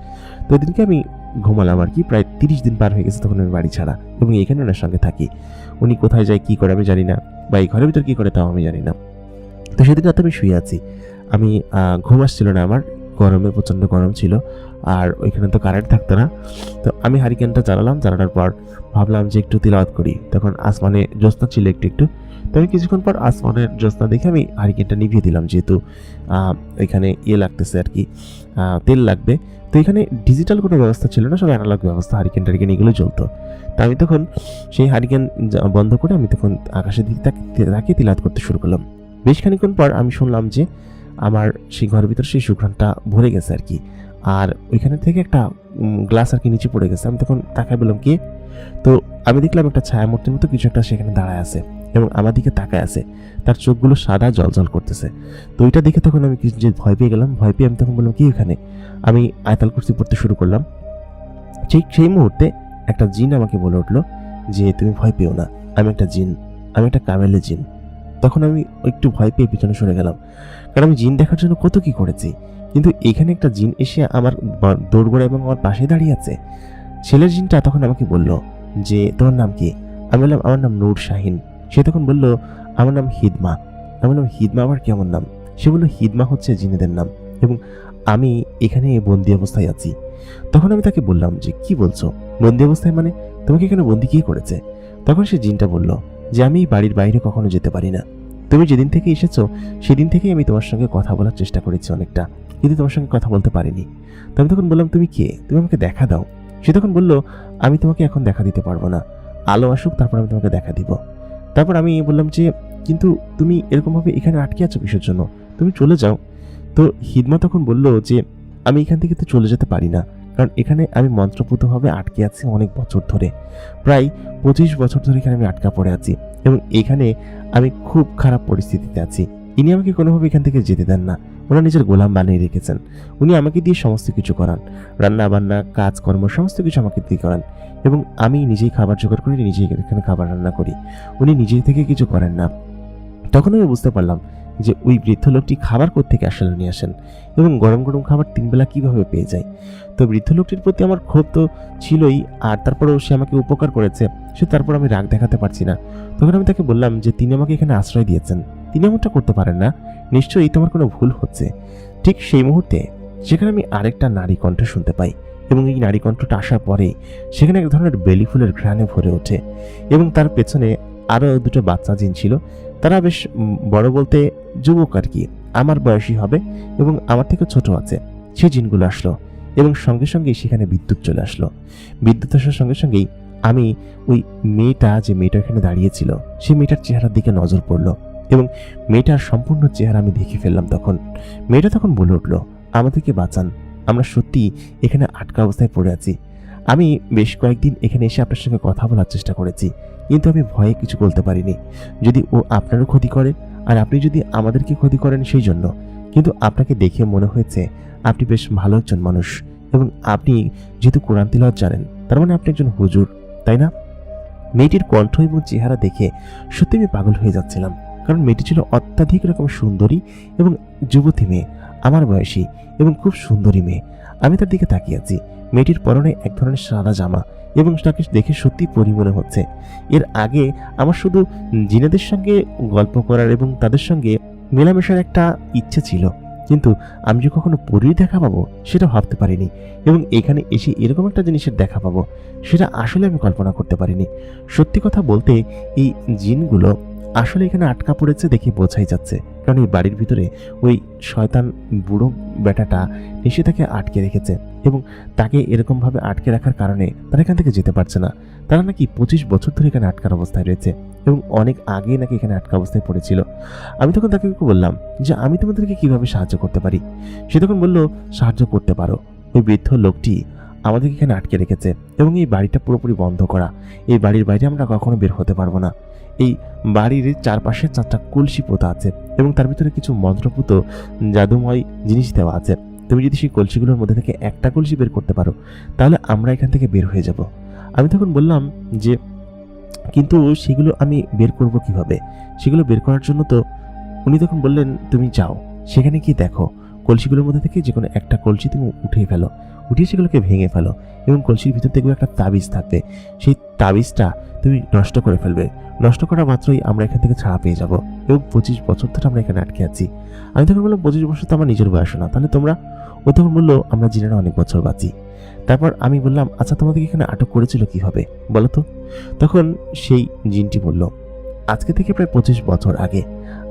তো ওই দিনকে আমি ঘুমালাম আর কি। প্রায় 30 দিন পার হয়ে গেছে তখন আমি বাড়ি ছাড়া এবং এখানে ওনার সঙ্গে থাকি। উনি কোথায় যায় কী করে আমি জানি না, বা এই ঘরের ভিতর কী করে তাও আমি জানি না। তো সেদিন রাতে আমি শুয়ে আছি, আমি ঘুম আসছিল না আমার, গরমে প্রচণ্ড গরম ছিল আর ওইখানে তো কারেন্ট থাকতো না। তো আমি হারিকেনটা জ্বালানোর পর ভাবলাম যে একটু তিলাওয়াত করি। তখন আসমানে জ্যোৎস্না ছিল একটু একটু। তো আমি কিছুক্ষণ পর আসমানের জ্যোৎস্না দেখে আমি হারিকেনটা নিভিয়ে দিলাম, যেহেতু এখানে লাগতেছে আর কি, তেল লাগবে। তো এখানে ডিজিটাল কোনো ব্যবস্থা ছিল না, সব অ্যানালগ ব্যবস্থা, হারিকেন টারিকেন এগুলো চলতো। তো আমি তখন সেই হারিকেন বন্ধ করে আমি তখন আকাশের দিকে তাকিয়ে তিলাওয়াত করতে শুরু করলাম। বেশ খানিক্ষণ পর আমি শুনলাম যে আমার সেই ঘরের ভিতরে সেই সুঘ্রাণটা ভরে গেছে আর কি, আর ওইখানে থেকে একটা গ্লাস আর কি নিচে পড়ে গেছে। আমি তখন তাকায় বললাম কে? তো আমি দেখলাম একটা ছায়ামূর্তির মতো কিছু একটা সেখানে দাঁড়ায় আছে এবং আমার দিকে তাকায় আছে, তার চোখগুলো সাদা জলজল করতেছে। তো ওইটা দেখে তখন আমি কিছু যে ভয় পেয়ে গেলাম। ভয় পেয়ে আমি তখন বললাম কি এখানে? আমি আয়াতুল কুরসি পড়তে শুরু করলাম। ঠিক সেই মুহূর্তে একটা জিন আমাকে বলে উঠলো যে তুমি ভয় পেও না, আমি একটা জিন, আমি একটা কামেলে জিন। তখন আমি একটু ভয় পেয়ে পিছনে সরে গেলাম, কারণ আমি জিন দেখার জন্য কত কি করেছি, কিন্তু এখানে একটা জিন এসে আমার দৌড়গোড়া এবং আমার পাশে দাঁড়িয়ে আছে। ছেলের জিনটা তখন আমাকে বলল যে তোমার নাম কি? আমি বললাম আমার নাম নূর শাহিন। সে তখন বলল আমার নাম হিদমা। আমি বললাম হিদমা আবার কেমন নাম? সে বলল হিদমা হচ্ছে জিনেদের নাম এবং আমি এখানে বন্দি অবস্থায় আছি। তখন আমি তাকে বললাম যে কি বলছো বন্দি অবস্থায়, মানে তোমাকে এখানে বন্দি কে করেছে? তখন সে জিনটা বলল যে আমি বাড়ির বাইরে কখনো যেতে পারি না, তুমি যেদিন থেকে এসেছো সেদিন থেকেই আমি তোমার সঙ্গে কথা বলার চেষ্টা করেছি অনেকটা, কিন্তু তোমার সঙ্গে কথা বলতে পারিনি। তো আমি তখন বললাম তুমি কে, তুমি আমাকে দেখা দাও। সে তখন বলল আমি তোমাকে এখন দেখা দিতে পারবো না, আলো আসুক তারপর আমি তোমাকে দেখা দিব। তারপর আমি বললাম যে কিন্তু তুমি এরকমভাবে এখানে আটকে আছো কিসের জন্য, তুমি চলে যাও। তো হিদমা তখন বলল যে আমি এখান থেকে তো চলে যেতে পারি না, কারণ এখানে আমি মন্ত্রপুতভাবে আটকে আছি অনেক বছর ধরে, প্রায় 25 বছর ধরে এখানে আমি আটকা পড়ে আছি এবং এখানে আমি খুব খারাপ পরিস্থিতিতে আছি। ইনি আমাকে কোনোভাবে এখান থেকে যেতে দেন না, ওনার নিজের গোলাম বানিয়ে রেখেছেন। উনি আমাকে দিয়ে সমস্ত কিছু করান, রান্না বান্না কাজকর্ম সমস্ত কিছু আমাকে দিয়ে করান এবং আমি নিজেই খাবার জোগাড় করি, নিজেই এখানে খাবার রান্না করি। উনি নিজে থেকে কিছু করেন না। তখন আমি বুঝতে পারলাম যে ওই বৃদ্ধ লোকটি খাবার কোত্থেকে আসলে নিয়ে আসেন এবং গরম গরম খাবার 3 বেলা কিভাবে পেয়ে যায়। তো বৃদ্ধ লোকটির প্রতি আমার ক্ষোভ তো ছিলই, আর তারপরেও সে আমাকে উপকার করেছে, সে তারপর আমি রাগ দেখাতে পারছি না। তখন আমি তাকে বললাম যে তিনি আমাকে এখানে আশ্রয় দিয়েছেন, তিনি এমনটা করতে পারেন না, নিশ্চয়ই তোমার কোনো ভুল হচ্ছে। ঠিক সেই মুহূর্তে সেখানে আমি আরেকটা নারী কণ্ঠ শুনতে পাই এবং এই নারী কণ্ঠটা আসার পরে সেখানে এক ধরনের বেলি ফুলের ঘ্রাণে ভরে ওঠে এবং তার পেছনে আরও দুটো বাচ্চা জিন ছিল। তারা বেশ বড় বলতে যুবক আর কি, আমার বয়সী হবে এবং আমার থেকে ছোট আছে। সেই জিনগুলো আসলো এবং সঙ্গে সঙ্গেই সেখানে বিদ্যুৎ চলে আসলো। বিদ্যুৎ আসার সঙ্গে সঙ্গেই আমি ওই মেয়েটা, যে মেয়েটা এখানে দাঁড়িয়েছিল, সেই মেয়েটার চেহারার দিকে নজর পড়লো এবং মেয়েটার সম্পূর্ণ চেহারা আমি দেখে ফেললাম। তখন মেয়েটা তখন বলে উঠলো, আমাদেরকে বাঁচান, আমরা সত্যি এখানে আটকা অবস্থায় পড়ে আছি। আমি বেশ কয়েকদিন এখানে এসে আপনার সঙ্গে কথা বলার চেষ্টা করেছি, কিন্তু আমি ভয়ে কিছু বলতে পারিনি। যদি ও আপনারও ক্ষতি করে আর আপনি যদি আমাদেরকে ক্ষতি করেন সেই জন্য, কিন্তু আপনাকে দেখে মনে হয়েছে আপনি বেশ ভালো একজন মানুষ এবং আপনি যেহেতু কোরআন তিলাওয়াত জানেন, তার মানে আপনি একজন হুজুর, তাই না? মেয়েটির কণ্ঠ এবং চেহারা দেখে সত্যি আমি পাগল হয়ে যাচ্ছিলাম, কারণ মেয়েটি ছিল অত্যাধিক রকম সুন্দরী এবং যুবতী মেয়ে, আমার বয়সী এবং খুব সুন্দরী মেয়ে। আমি তার দিকে তাকিয়ে আছি। মেয়েটির পরনে এক ধরনের সাদা জামা এবং তাকে দেখে সত্যি পরী মনে হচ্ছে। এর আগে আমার শুধু জিনেদের সঙ্গে গল্প করার এবং তাদের সঙ্গে মেলামেশার একটা ইচ্ছে ছিল, কিন্তু আমি যে কখনো পরীর দেখা পাবো সেটা ভাবতে পারিনি এবং এখানে এসে এরকম একটা জিনিসের দেখা পাবো সেটা আসলে আমি কল্পনা করতে পারিনি। সত্যি কথা বলতে এই জিনগুলো আসলে এখানে আটকা পড়েছে দেখে বোঝাই যাচ্ছে, কারণ এই বাড়ির ভিতরে ওই শয়তান বুড়ো বেটাটা এসে তাকে আটকে রেখেছে এবং তাকে এরকমভাবে আটকে রাখার কারণে তারা এখান থেকে যেতে পারছে না। তারা নাকি 25 বছর ধরে এখানে আটকার অবস্থায় রয়েছে এবং অনেক আগে নাকি এখানে আটকা অবস্থায় পড়েছিল। আমি তখন তাকে বললাম যে আমি তোমাদেরকে কিভাবে সাহায্য করতে পারি। সে তখন বলল, সাহায্য করতে পারো, ওই বৃদ্ধ লোকটি আমাদেরকে এখানে আটকে রেখেছে এবং এই বাড়িটা পুরোপুরি বন্ধ করা। এই বাড়ির বাইরে আমরা কখনো বের হতে পারবো না। এই বাড়ির চারপাশে 4টা কলসি পোতা আছে এবং তার ভিতরে কিছু মন্ত্রপুত জাদুময় জিনিস দেওয়া আছে। তুমি যদি সেই কলসিগুলোর মধ্যে থেকে একটা কলসি বের করতে পারো তাহলে আমরা এখান থেকে বের হয়ে যাব। আমি তখন বললাম যে কিন্তু সেগুলো আমি বের করব কিভাবে? সেগুলো বের করার জন্য তো উনি তখন বললেন, তুমি যাও সেখানে গিয়ে দেখো কলসিগুলোর মধ্যে থেকে যে কোনো একটা কলসি তুমি উঠিয়ে ফেলো, উঠিয়ে সেগুলোকে ভেঙে ফেলো এবং কলসির ভিতর থেকে একটা তাবিজ থাকবে, সেই তাবিজটা তুমি নষ্ট করে ফেলবে। নষ্ট করা মাত্রই আমরা এখান থেকে ছাড়া পেয়ে যাব এবং 25 বছর ধরে আমরা এখানে আটকে আছি। আমি তখন বললাম, 25 বছর তো আমার নিজের বয়স না, তাহলে তোমরা? ও তখন বললো, আমরা জিনেরা অনেক বছর বাঁচি। তারপর আমি বললাম, আচ্ছা তোমাদেরকে এখানে আটক করেছিল কিভাবে বলো তো? তখন সেই জিনটি বলল, আজকে থেকে প্রায় 25 বছর আগে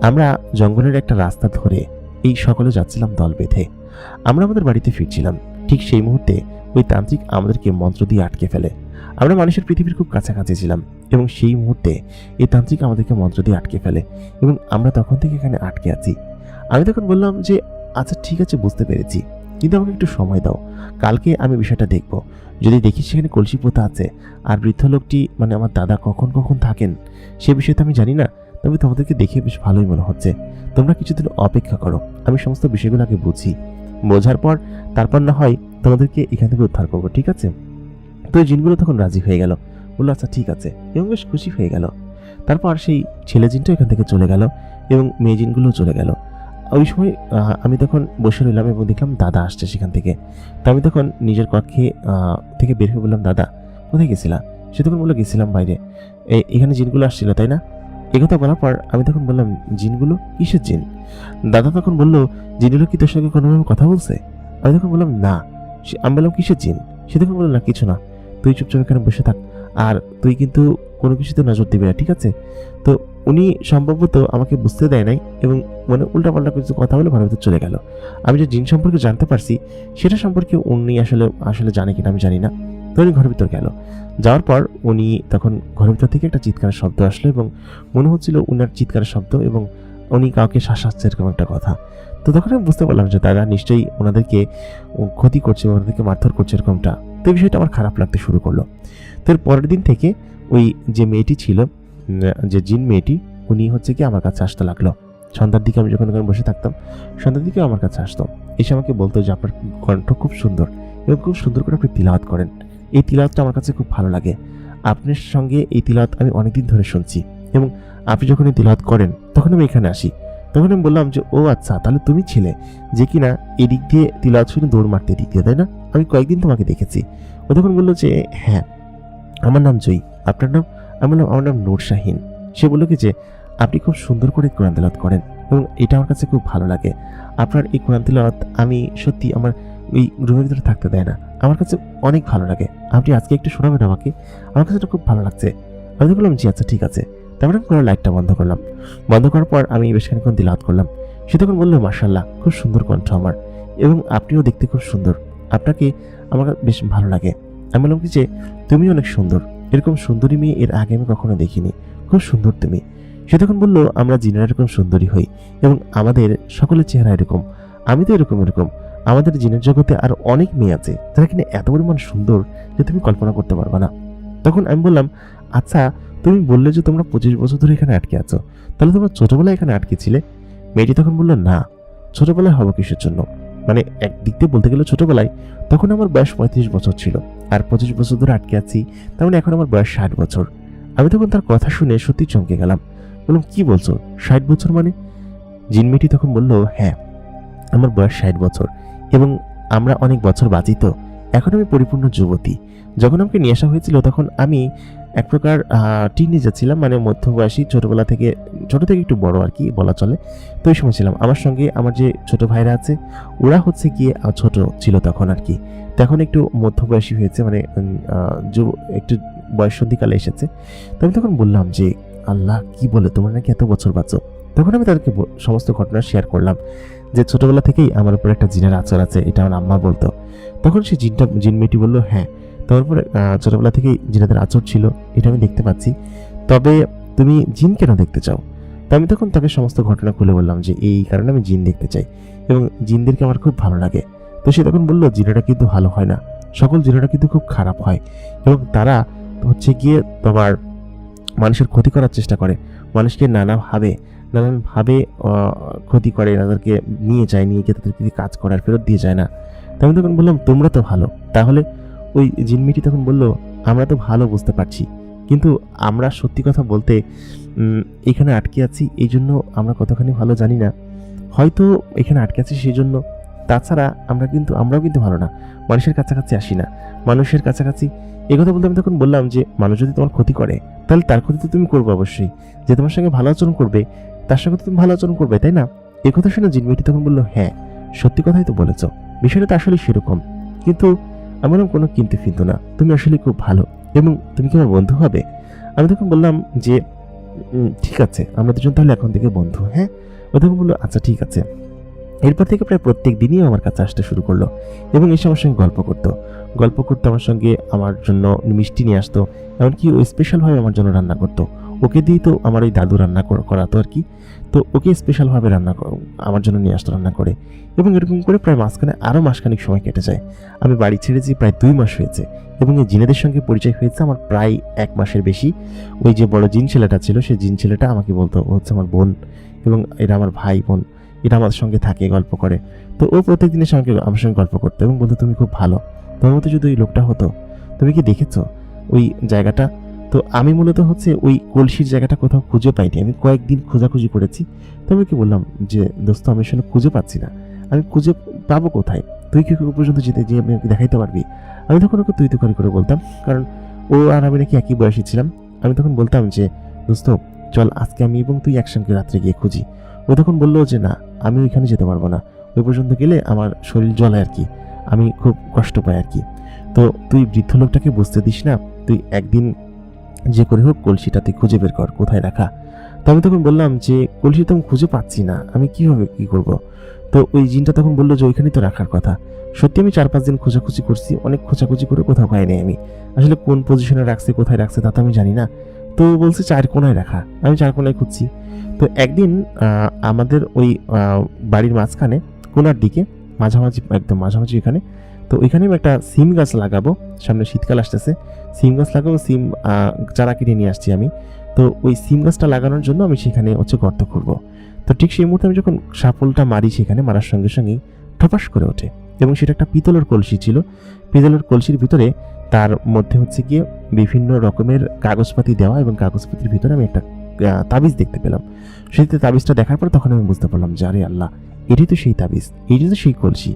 আমরা জঙ্গলের একটা রাস্তা ধরে এই সকলে যাচ্ছিলাম দল বেঁধে। আমরা আমাদের বাড়িতে ফিরছিলাম, ঠিক সেই মুহূর্তে ওই তান্ত্রিক আমাদেরকে মন্ত্র দিয়ে আটকে ফেলে। আমরা মানুষের পৃথিবীর খুব কাছাকাছি ছিলাম এবং সেই মুহূর্তে এই তান্ত্রিক আমাদেরকে মন্ত্র দিয়ে আটকে ফেলে এবং আমরা তখন থেকে এখানে আটকে আছি। আমি তখন বললাম যে আচ্ছা ঠিক আছে, বুঝতে পেরেছি, কিন্তু আমাকে একটু সময় দাও, কালকে আমি বিষয়টা দেখব। যদি দেখি সেখানে কলসি পোতা আছে আর বৃদ্ধ লোকটি মানে আমার দাদা কখন কখন থাকেন সে বিষয়ে তো আমি জানি না, তবে তোমাদেরকে দেখে বেশ ভালোই মনে হচ্ছে। তোমরা কিছুদিন অপেক্ষা করো, আমি সমস্ত বিষয়গুলো আগে বুঝি, বোঝার পর তারপর না হয় তোমাদেরকে এখান থেকে উদ্ধার করবো, ঠিক আছে? তো এই জিনগুলো তখন রাজি হয়ে গেল, বললো আচ্ছা ঠিক আছে এবং বেশ খুশি হয়ে গেল। তারপর সেই ছেলে জিনটা এখান থেকে চলে গেল এবং মেয়ে জিনগুলোও চলে গেল। ওই সময় আমি তখন বসে রইলাম এবং দেখলাম দাদা আসছে সেখান থেকে। তো আমি তখন নিজের কক্ষে থেকে বের হয়ে বললাম, দাদা কোথায় গেছিলা? সে তখন বললো, গেছিলাম বাইরে, এখানে জিনগুলো আসছিল তাই না? একথা বলার পর আমি তখন বললাম, জিনগুলো কিসের জিন? দাদা তখন বললো, জিনগুলো কি তোর সঙ্গে কোনোভাবে কথা বলছে? আমি তখন বললাম না। আমি বললাম, কিসের জিন? সে তখন বললো, না কিছু না, তুই চুপচাপ এখানে বসে থাক আর তুই কিন্তু কোনো কিছুতে নজর দিবি না, ঠিক আছে? তো উনি সম্ভবত আমাকে বুঝতে দেয় নাই এবং মানে উল্টাপাল্টা কিছু কথা বলে ঘরের ভিতর চলে গেল। আমি যে জিন সম্পর্কে জানতে পারছি সেটা সম্পর্কে উনি আসলে জানে কিনা আমি জানি না। তো উনি ঘরের ভিতর গেল, যাওয়ার পর উনি তখন ঘরের ভিতর থেকে একটা চিৎকারের শব্দ আসলো এবং মনে হচ্ছিল উনার চিৎকারের শব্দ এবং উনি কাউকে শাসাচ্ছে এরকম একটা কথা। তো তখন আমি বুঝতে পারলাম যে দাদা নিশ্চয়ই ওনাদেরকে ক্ষতি করছে, ওনাদেরকে মারধর করছে এরকমটা। তো এই বিষয়টা আমার খারাপ লাগতে শুরু করলো। তো এর পরের দিন থেকে ওই যে মেয়েটি ছিল, যে জিন মেয়েটি, উনি হচ্ছে কি আমার কাছে আসতে লাগলো। সন্ধ্যার দিকে আমি যখন বসে থাকতাম সন্ধ্যার দিকে আমার কাছে আসতো, এসে আমাকে বলতো যে আপনার কণ্ঠ খুব সুন্দর এবং খুব সুন্দর করে আপনি তিলাওয়াত করেন, এই তিলাওয়াতটা আমার কাছে খুব ভালো লাগে, আপনার সঙ্গে এই তিলাওয়াত আমি অনেকদিন ধরে শুনছি এবং আপনি যখন তিলাওয়াত করেন তখন আমি এখানে আসি। তখন আমি বললাম যে ও আচ্ছা, তাহলে তুমি ছিলে যে কিনা এদিক দিয়ে তিলাওয়াত শুনে দৌড় মারতে দিক দিয়ে, তাই না? আমি কয়েকদিন তোমাকে দেখেছি। ও তখন বললো যে হ্যাঁ, আমার নাম জয়ী, আপনার নাম? আমি বললাম আমার নাম নূর শাহিন। সে বললো কি যে আপনি খুব সুন্দর করে কোরআন তেলাওয়াত করেন এবং এটা আমার কাছে খুব ভালো লাগে। আপনার এই কোরআন তেলাওয়াত আমি সত্যি আমার ওই রুমের ভিতরে থাকতে দেয় না, আমার কাছে অনেক ভালো লাগে। আপনি আজকে একটু শোনাবেন আমাকে? আমার কাছে এটা খুব ভালো লাগছে। আমি বললাম জি আচ্ছা ঠিক আছে। তারপরে আমি কোরআন লাইটটা বন্ধ করলাম। বন্ধ করার পর আমি বেশ খানিকক্ষণ তিলাওয়াত করলাম। সে তখন বললো মাশাআল্লাহ, খুব সুন্দর কণ্ঠ আমার, এবং আপনিও দেখতে খুব সুন্দর, আপনাকে আমার বেশ ভালো লাগে। আমি বললাম কি যে তুমি অনেক সুন্দর, এরকম সুন্দরী মেয়ে এর আগে আমি কখনো দেখিনি, খুব সুন্দর তুমি। সে তখন বললো আমরা জিনেরা এরকম সুন্দরী হই এবং আমাদের সকলের চেহারা এরকম, আমি তো এরকম এরকম, আমাদের জিনের জগতে আর অনেক মেয়ে আছে যারা কিনা এত পরিমাণ সুন্দর যে তুমি কল্পনা করতে পারবে না। তখন আমি বললাম আচ্ছা, তুমি বললে যে তোমরা 25 বছর ধরে এখানে আটকে আছো, তাহলে তোমরা ছোটবেলায় এখানে আটকে ছিলে? মেয়েটি তখন বললো না, ছোটবেলায় হবো কিসের জন্য, মানে একদিক দিয়ে বলতে গেলে ছোটবেলায় তখন আমার বয়স 35 বছর ছিল, আর 25 বছর ধরে আটকে আছি, তার মানে এখন আমার বয়স 60 বছর। আমি তখন তার কথা শুনে সত্যি চমকে গেলাম। বললাম কি বলছো, 60 বছর মানে? জিনমেটি তখন বলল হ্যাঁ, আমার বয়স 60 বছর এবং আমরা অনেক বছর বাঁচি, তো এখন আমি পরিপূর্ণ যুবতী। যখন আমাকে নিয়ে আসা হয়েছিল তখন আমি এক প্রকার টিনেজার ছিলাম, মানে মধ্যবয়সী, ছোট থেকে একটু বড় আর কি বলা চলে। তো এই সময় ছিলাম, আমার সঙ্গে আমার যে ছোট ভাইরা আছে ওরা হচ্ছে গিয়ে ছোট ছিল তখন আর কি, তখন একটু মধ্যবয়সী হয়েছে, মানে একটু বয়ঃসন্ধিকালে এসেছে। তো আমি তখন বললাম যে আল্লাহ কি বলে তোমরা নাকি এত বছর বাঁচো। তখন আমি তাদেরকে সমস্ত ঘটনা শেয়ার করলাম যে ছোটবেলা থেকেই আমার উপর একটা জিনের আচর আছে, এটা আমার আম্মা বলতো। তখন সে জিন মেয়েটি বললো হ্যাঁ, তারপরে ছোটবেলা থেকেই জিনেদের আচর ছিল, এটা আমি দেখতে পাচ্ছি, তবে তুমি জিন কেন দেখতে চাও? তো আমি তখন তাকে সমস্ত ঘটনা খুলে বললাম যে এই কারণে আমি জিন দেখতে চাই এবং জিনদেরকে আমার খুব ভালো লাগে। তো সে তখন বললো জিনেরা কিন্তু ভালো হয় না, সকল জিনেরা কিন্তু খুব খারাপ হয় এবং তারা হচ্ছে গিয়ে তোমার মানুষের ক্ষতি করার চেষ্টা করে, মানুষকে নানানভাবে ক্ষতি করে, তাদেরকে নিয়ে গিয়ে তাদেরকে কাজ করার ফেরত দিয়ে যায় না। তো আমি তখন বললাম তোমরা তো ভালো, তাহলে? ওই জিনমিটি তখন বলল আমরা তো ভালো বুঝতে পারছি, কিন্তু আমরা সত্যি কথা বলতে এখানে আটকে আছি, এই জন্য আমরা কতখানি ভালো জানি না, হয়তো এখানে আটকে আছি সেই জন্য। তাছাড়া আমরাও কিন্তু ভালো না, মানুষের কাছাকাছি আসি না, মানুষের কাছাকাছি। এই কথা বলতে আমি তখন বললাম যে মানুষ যদি তোমার ক্ষতি করে তাহলে তার ক্ষতি তো তুমি করবে অবশ্যই, যে তোমার সঙ্গে ভালো আচরণ করবে তার সঙ্গে তো তুমি ভালো আচরণ করবে, তাই না? এই কথা শুনে জিনমিটি তখন বললো হ্যাঁ, সত্যি কথাই তো বলেছ, বিষয়টা তো আসলে সেরকম, কিন্তু আমার কোনো কিন্তু ফিরত না, তুমি আসলে খুব ভালো এবং তুমি কি আমার বন্ধু হবে? আমি তখন বললাম যে ঠিক আছে, আমরা দুজন তাহলে এখন থেকে বন্ধু, হ্যাঁ? ও তখন বললো আচ্ছা ঠিক আছে। এরপর থেকে প্রায় প্রত্যেক দিনই আমার কাছে আসতে শুরু করলো এবং এসে আমার সঙ্গে গল্প করতো আমার সঙ্গে, আমার জন্য মিষ্টি নিয়ে আসতো, এমনকি ও স্পেশালভাবে আমার জন্য রান্না করতো। ওকে দিয়েই তো আমার ওই দাদু রান্না করাতো আর কি, তো ওকে স্পেশালভাবে আমার জন্য নিয়ে আসতো রান্না করে। এবং এরকম করে প্রায় মাঝখানে আরও মাসখানেক সময় কেটে যায়। আমি বাড়ি ছেড়েছি প্রায় 2 মাস হয়েছে এবং এই জিনেদের সঙ্গে পরিচয় হয়েছে আমার প্রায় 1 মাসের বেশি। ওই যে বড় জিন ছেলেটা ছিল, সেই জিন ছেলেটা আমাকে বলতো ও হচ্ছে আমার বোন এবং এরা আমার ভাই বোন, এটা আমাদের সঙ্গে থাকে, গল্প করে। তো ও প্রত্যেক দিনের সঙ্গে আমার সঙ্গে গল্প করতো এবং বলতো তুমি খুব ভালো, তোমার মতো যদি ওই লোকটা হতো, তুমি কি দেখেছো ওই জায়গাটা? তো আমি মূলত হচ্ছে ওই কলসির জায়গাটা কোথাও খুঁজে পাইনি, আমি কয়েকদিন খোঁজাখুঁজি করেছি। তবে কি বললাম যে দোস্ত আমি আসলে খুঁজে পাচ্ছি না, আমি খুঁজে পাবো কোথায়, তুই কি পর্যন্ত যেতে যে আমি দেখাইতে পারবি? আমি তখন ওকে তুই করে বলতাম, কারণ ও আর আমি নাকি একই বয়সী ছিলাম। আমি তখন বলতাম যে দোস্ত চল আজকে আমি এবং তুই একসঙ্গে রাত্রে গিয়ে খুঁজি। ও তখন বললো যে না, আমি ওইখানে যেতে পারবো না, ওই পর্যন্ত গেলে আমার শরীর জ্বলে আর কি, আমি খুব কষ্ট পাই আর কি। তো তুই বৃদ্ধ লোকটাকে বুঝতে দিস না, তুই একদিন যে করে হোক কলসিটা তুই খুঁজে বের কর কোথায় রাখা। তো আমি তখন বললাম যে কলসি তো আমি খুঁজে পাচ্ছি না, আমি কিভাবে কি করব? তো ওই জিনটা তখন বললো যে ওইখানেই তো রাখার কথা। সত্যি আমি 4-5 দিন খোঁজাখুঁজি করছি, অনেক খোঁজাখুঁজি করে কোথাও পাইনি আমি, আসলে কোন পজিশনে রাখছে কোথায় রাখছে তা তো আমি জানি না। তো বলছে 4 কোণায় রাখা, আমি 4 কোণায় খুঁজছি। তো একদিন আমাদের ওই বাড়ির মাঝখানে কোণার দিকে একদম মাঝামাঝি এখানে, তো ওইখানে আমি একটা সিম গাছ লাগাবো, সামনে শীতকাল আসতেছে, সিম গাছ লাগাবো, সিম চারা কিনে নিয়ে আসছি আমি। তো ওই সিম গাছটা লাগানোর জন্য আমি সেখানে হচ্ছে গর্ত করবো। তো ঠিক সেই মুহূর্তে আমি যখন সাপলটা মারি, সেখানে মারার সঙ্গে সঙ্গেই ঠপাস করে ওঠে এবং সেটা একটা পিতলের কলসি ছিল। পিতলের কলসির ভিতরে তার মধ্যে হচ্ছে গিয়ে বিভিন্ন রকমের কাগজপাতি দেওয়া এবং কাগজপাতির ভিতরে আমি একটা তাবিজ দেখতে পেলাম। সেই তাবিজটা দেখার পর তখন আমি বুঝতে পারলাম যে আরে আল্লাহ, এটাই তো সেই তাবিজ, এইটাই তো সেই কলসি।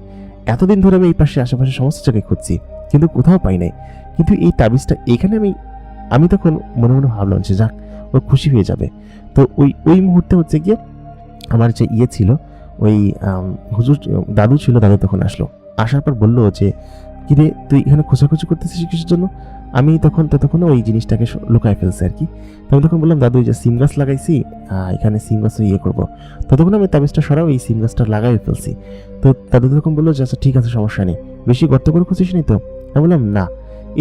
এতদিন ধরে আমি এই পাশে আশেপাশে সমস্ত জায়গায় খুঁজছি, কিন্তু কোথাও পাই নাই। কিন্তু এই তাবিজটা এখানে আমি তখন মনে মনে ভাবলাম যে যাক, ও খুশি হয়ে যাবে। তো ওই মুহূর্তে হচ্ছে গিয়ে আমার যে ছিল, ওই হুজুর দাদু ছিল, দাদু তখন আসলো। আসার পর বললো যে কিরে তুই এখানে খোঁজাখুঁজি করতেছিস কিসের জন্য? আমি ততক্ষণ ওই জিনিসটাকে লুকায় ফেলছে আর কি। তো আমি তখন বললাম দাদু এই যে সিম গাছ লাগাইছি, এখানে সিম গাছ করবো। ততক্ষণ আমি তাবিজটা সরাও এই সিম গাছটা লাগাই ফেলছি। তো দাদু তখন বললো যে আচ্ছা ঠিক আছে, সমস্যা নেই, বেশি গর্ত করে খুঁজিস নি তো? আমি বললাম না,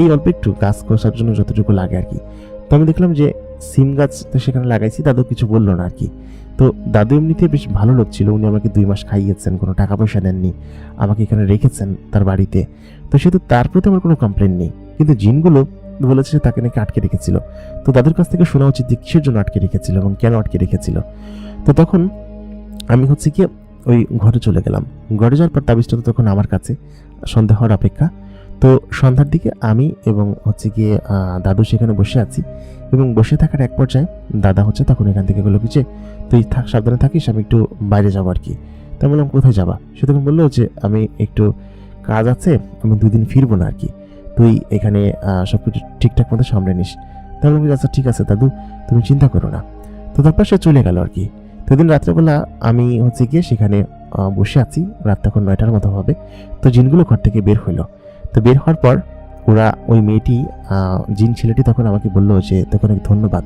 এই অল্প একটু গাছ খোঁজার জন্য যতটুকু লাগে আর কি। তো আমি দেখলাম যে সিম গাছ তো সেখানে লাগাইছি, দাদু কিছু বললো না আর কি। তো দাদু এমনিতে বেশ ভালো লোক ছিল, উনি আমাকে 2 মাস খাইয়েছেন, কোনো টাকা পয়সা নেননি, আমাকে এখানে রেখেছেন তার বাড়িতে। তো সেহেতু তার প্রতি আমার কোনো কমপ্লেন নেই। কিন্তু জিনগুলো বলেছে যে তাকে নাকি আটকে রেখেছিল। তো দাদুর কাছ থেকে শোনা উচিত যে কিসের জন্য আটকে রেখেছিল এবং কেন আটকে রেখেছিল। তো তখন আমি হচ্ছে কি ওই ঘরে চলে গেলাম। ঘরে যাওয়ার পর তাবিজটা তো তখন আমার কাছে, সন্ধ্যা হওয়ার অপেক্ষা। তো সন্ধ্যার দিকে আমি এবং হচ্ছে গিয়ে দাদু সেখানে বসে আছি, এবং বসে থাকার এক পর্যায়ে দাদা হচ্ছে তখন এখান থেকে বললো কি যে তুই থাক, সাবধানে থাকিস, আমি একটু বাইরে যাবো আর কি। তাই বললাম কোথায় যাবা? সে তখন বললো যে আমি একটু কাজ আছে, আমি 2 দিন ফিরবো না আর কি, তুই এখানে সব কিছু ঠিকঠাক মতো সামলে নিস। তাই বললাম আচ্ছা ঠিক আছে দাদু, তুমি চিন্তা করো না। তো তারপর সে চলে গেল আর কি। তো দিন রাত্রেবেলা আমি হচ্ছে গিয়ে সেখানে বসে আছি, রাত তখন 9টার মতো হবে। তো জিনগুলো ঘর থেকে বের হইলো। তো বের হওয়ার পর ওরা ওই মেয়েটি, জিন ছেলেটি তখন আমাকে বললো যে তোকে অনেক ধন্যবাদ,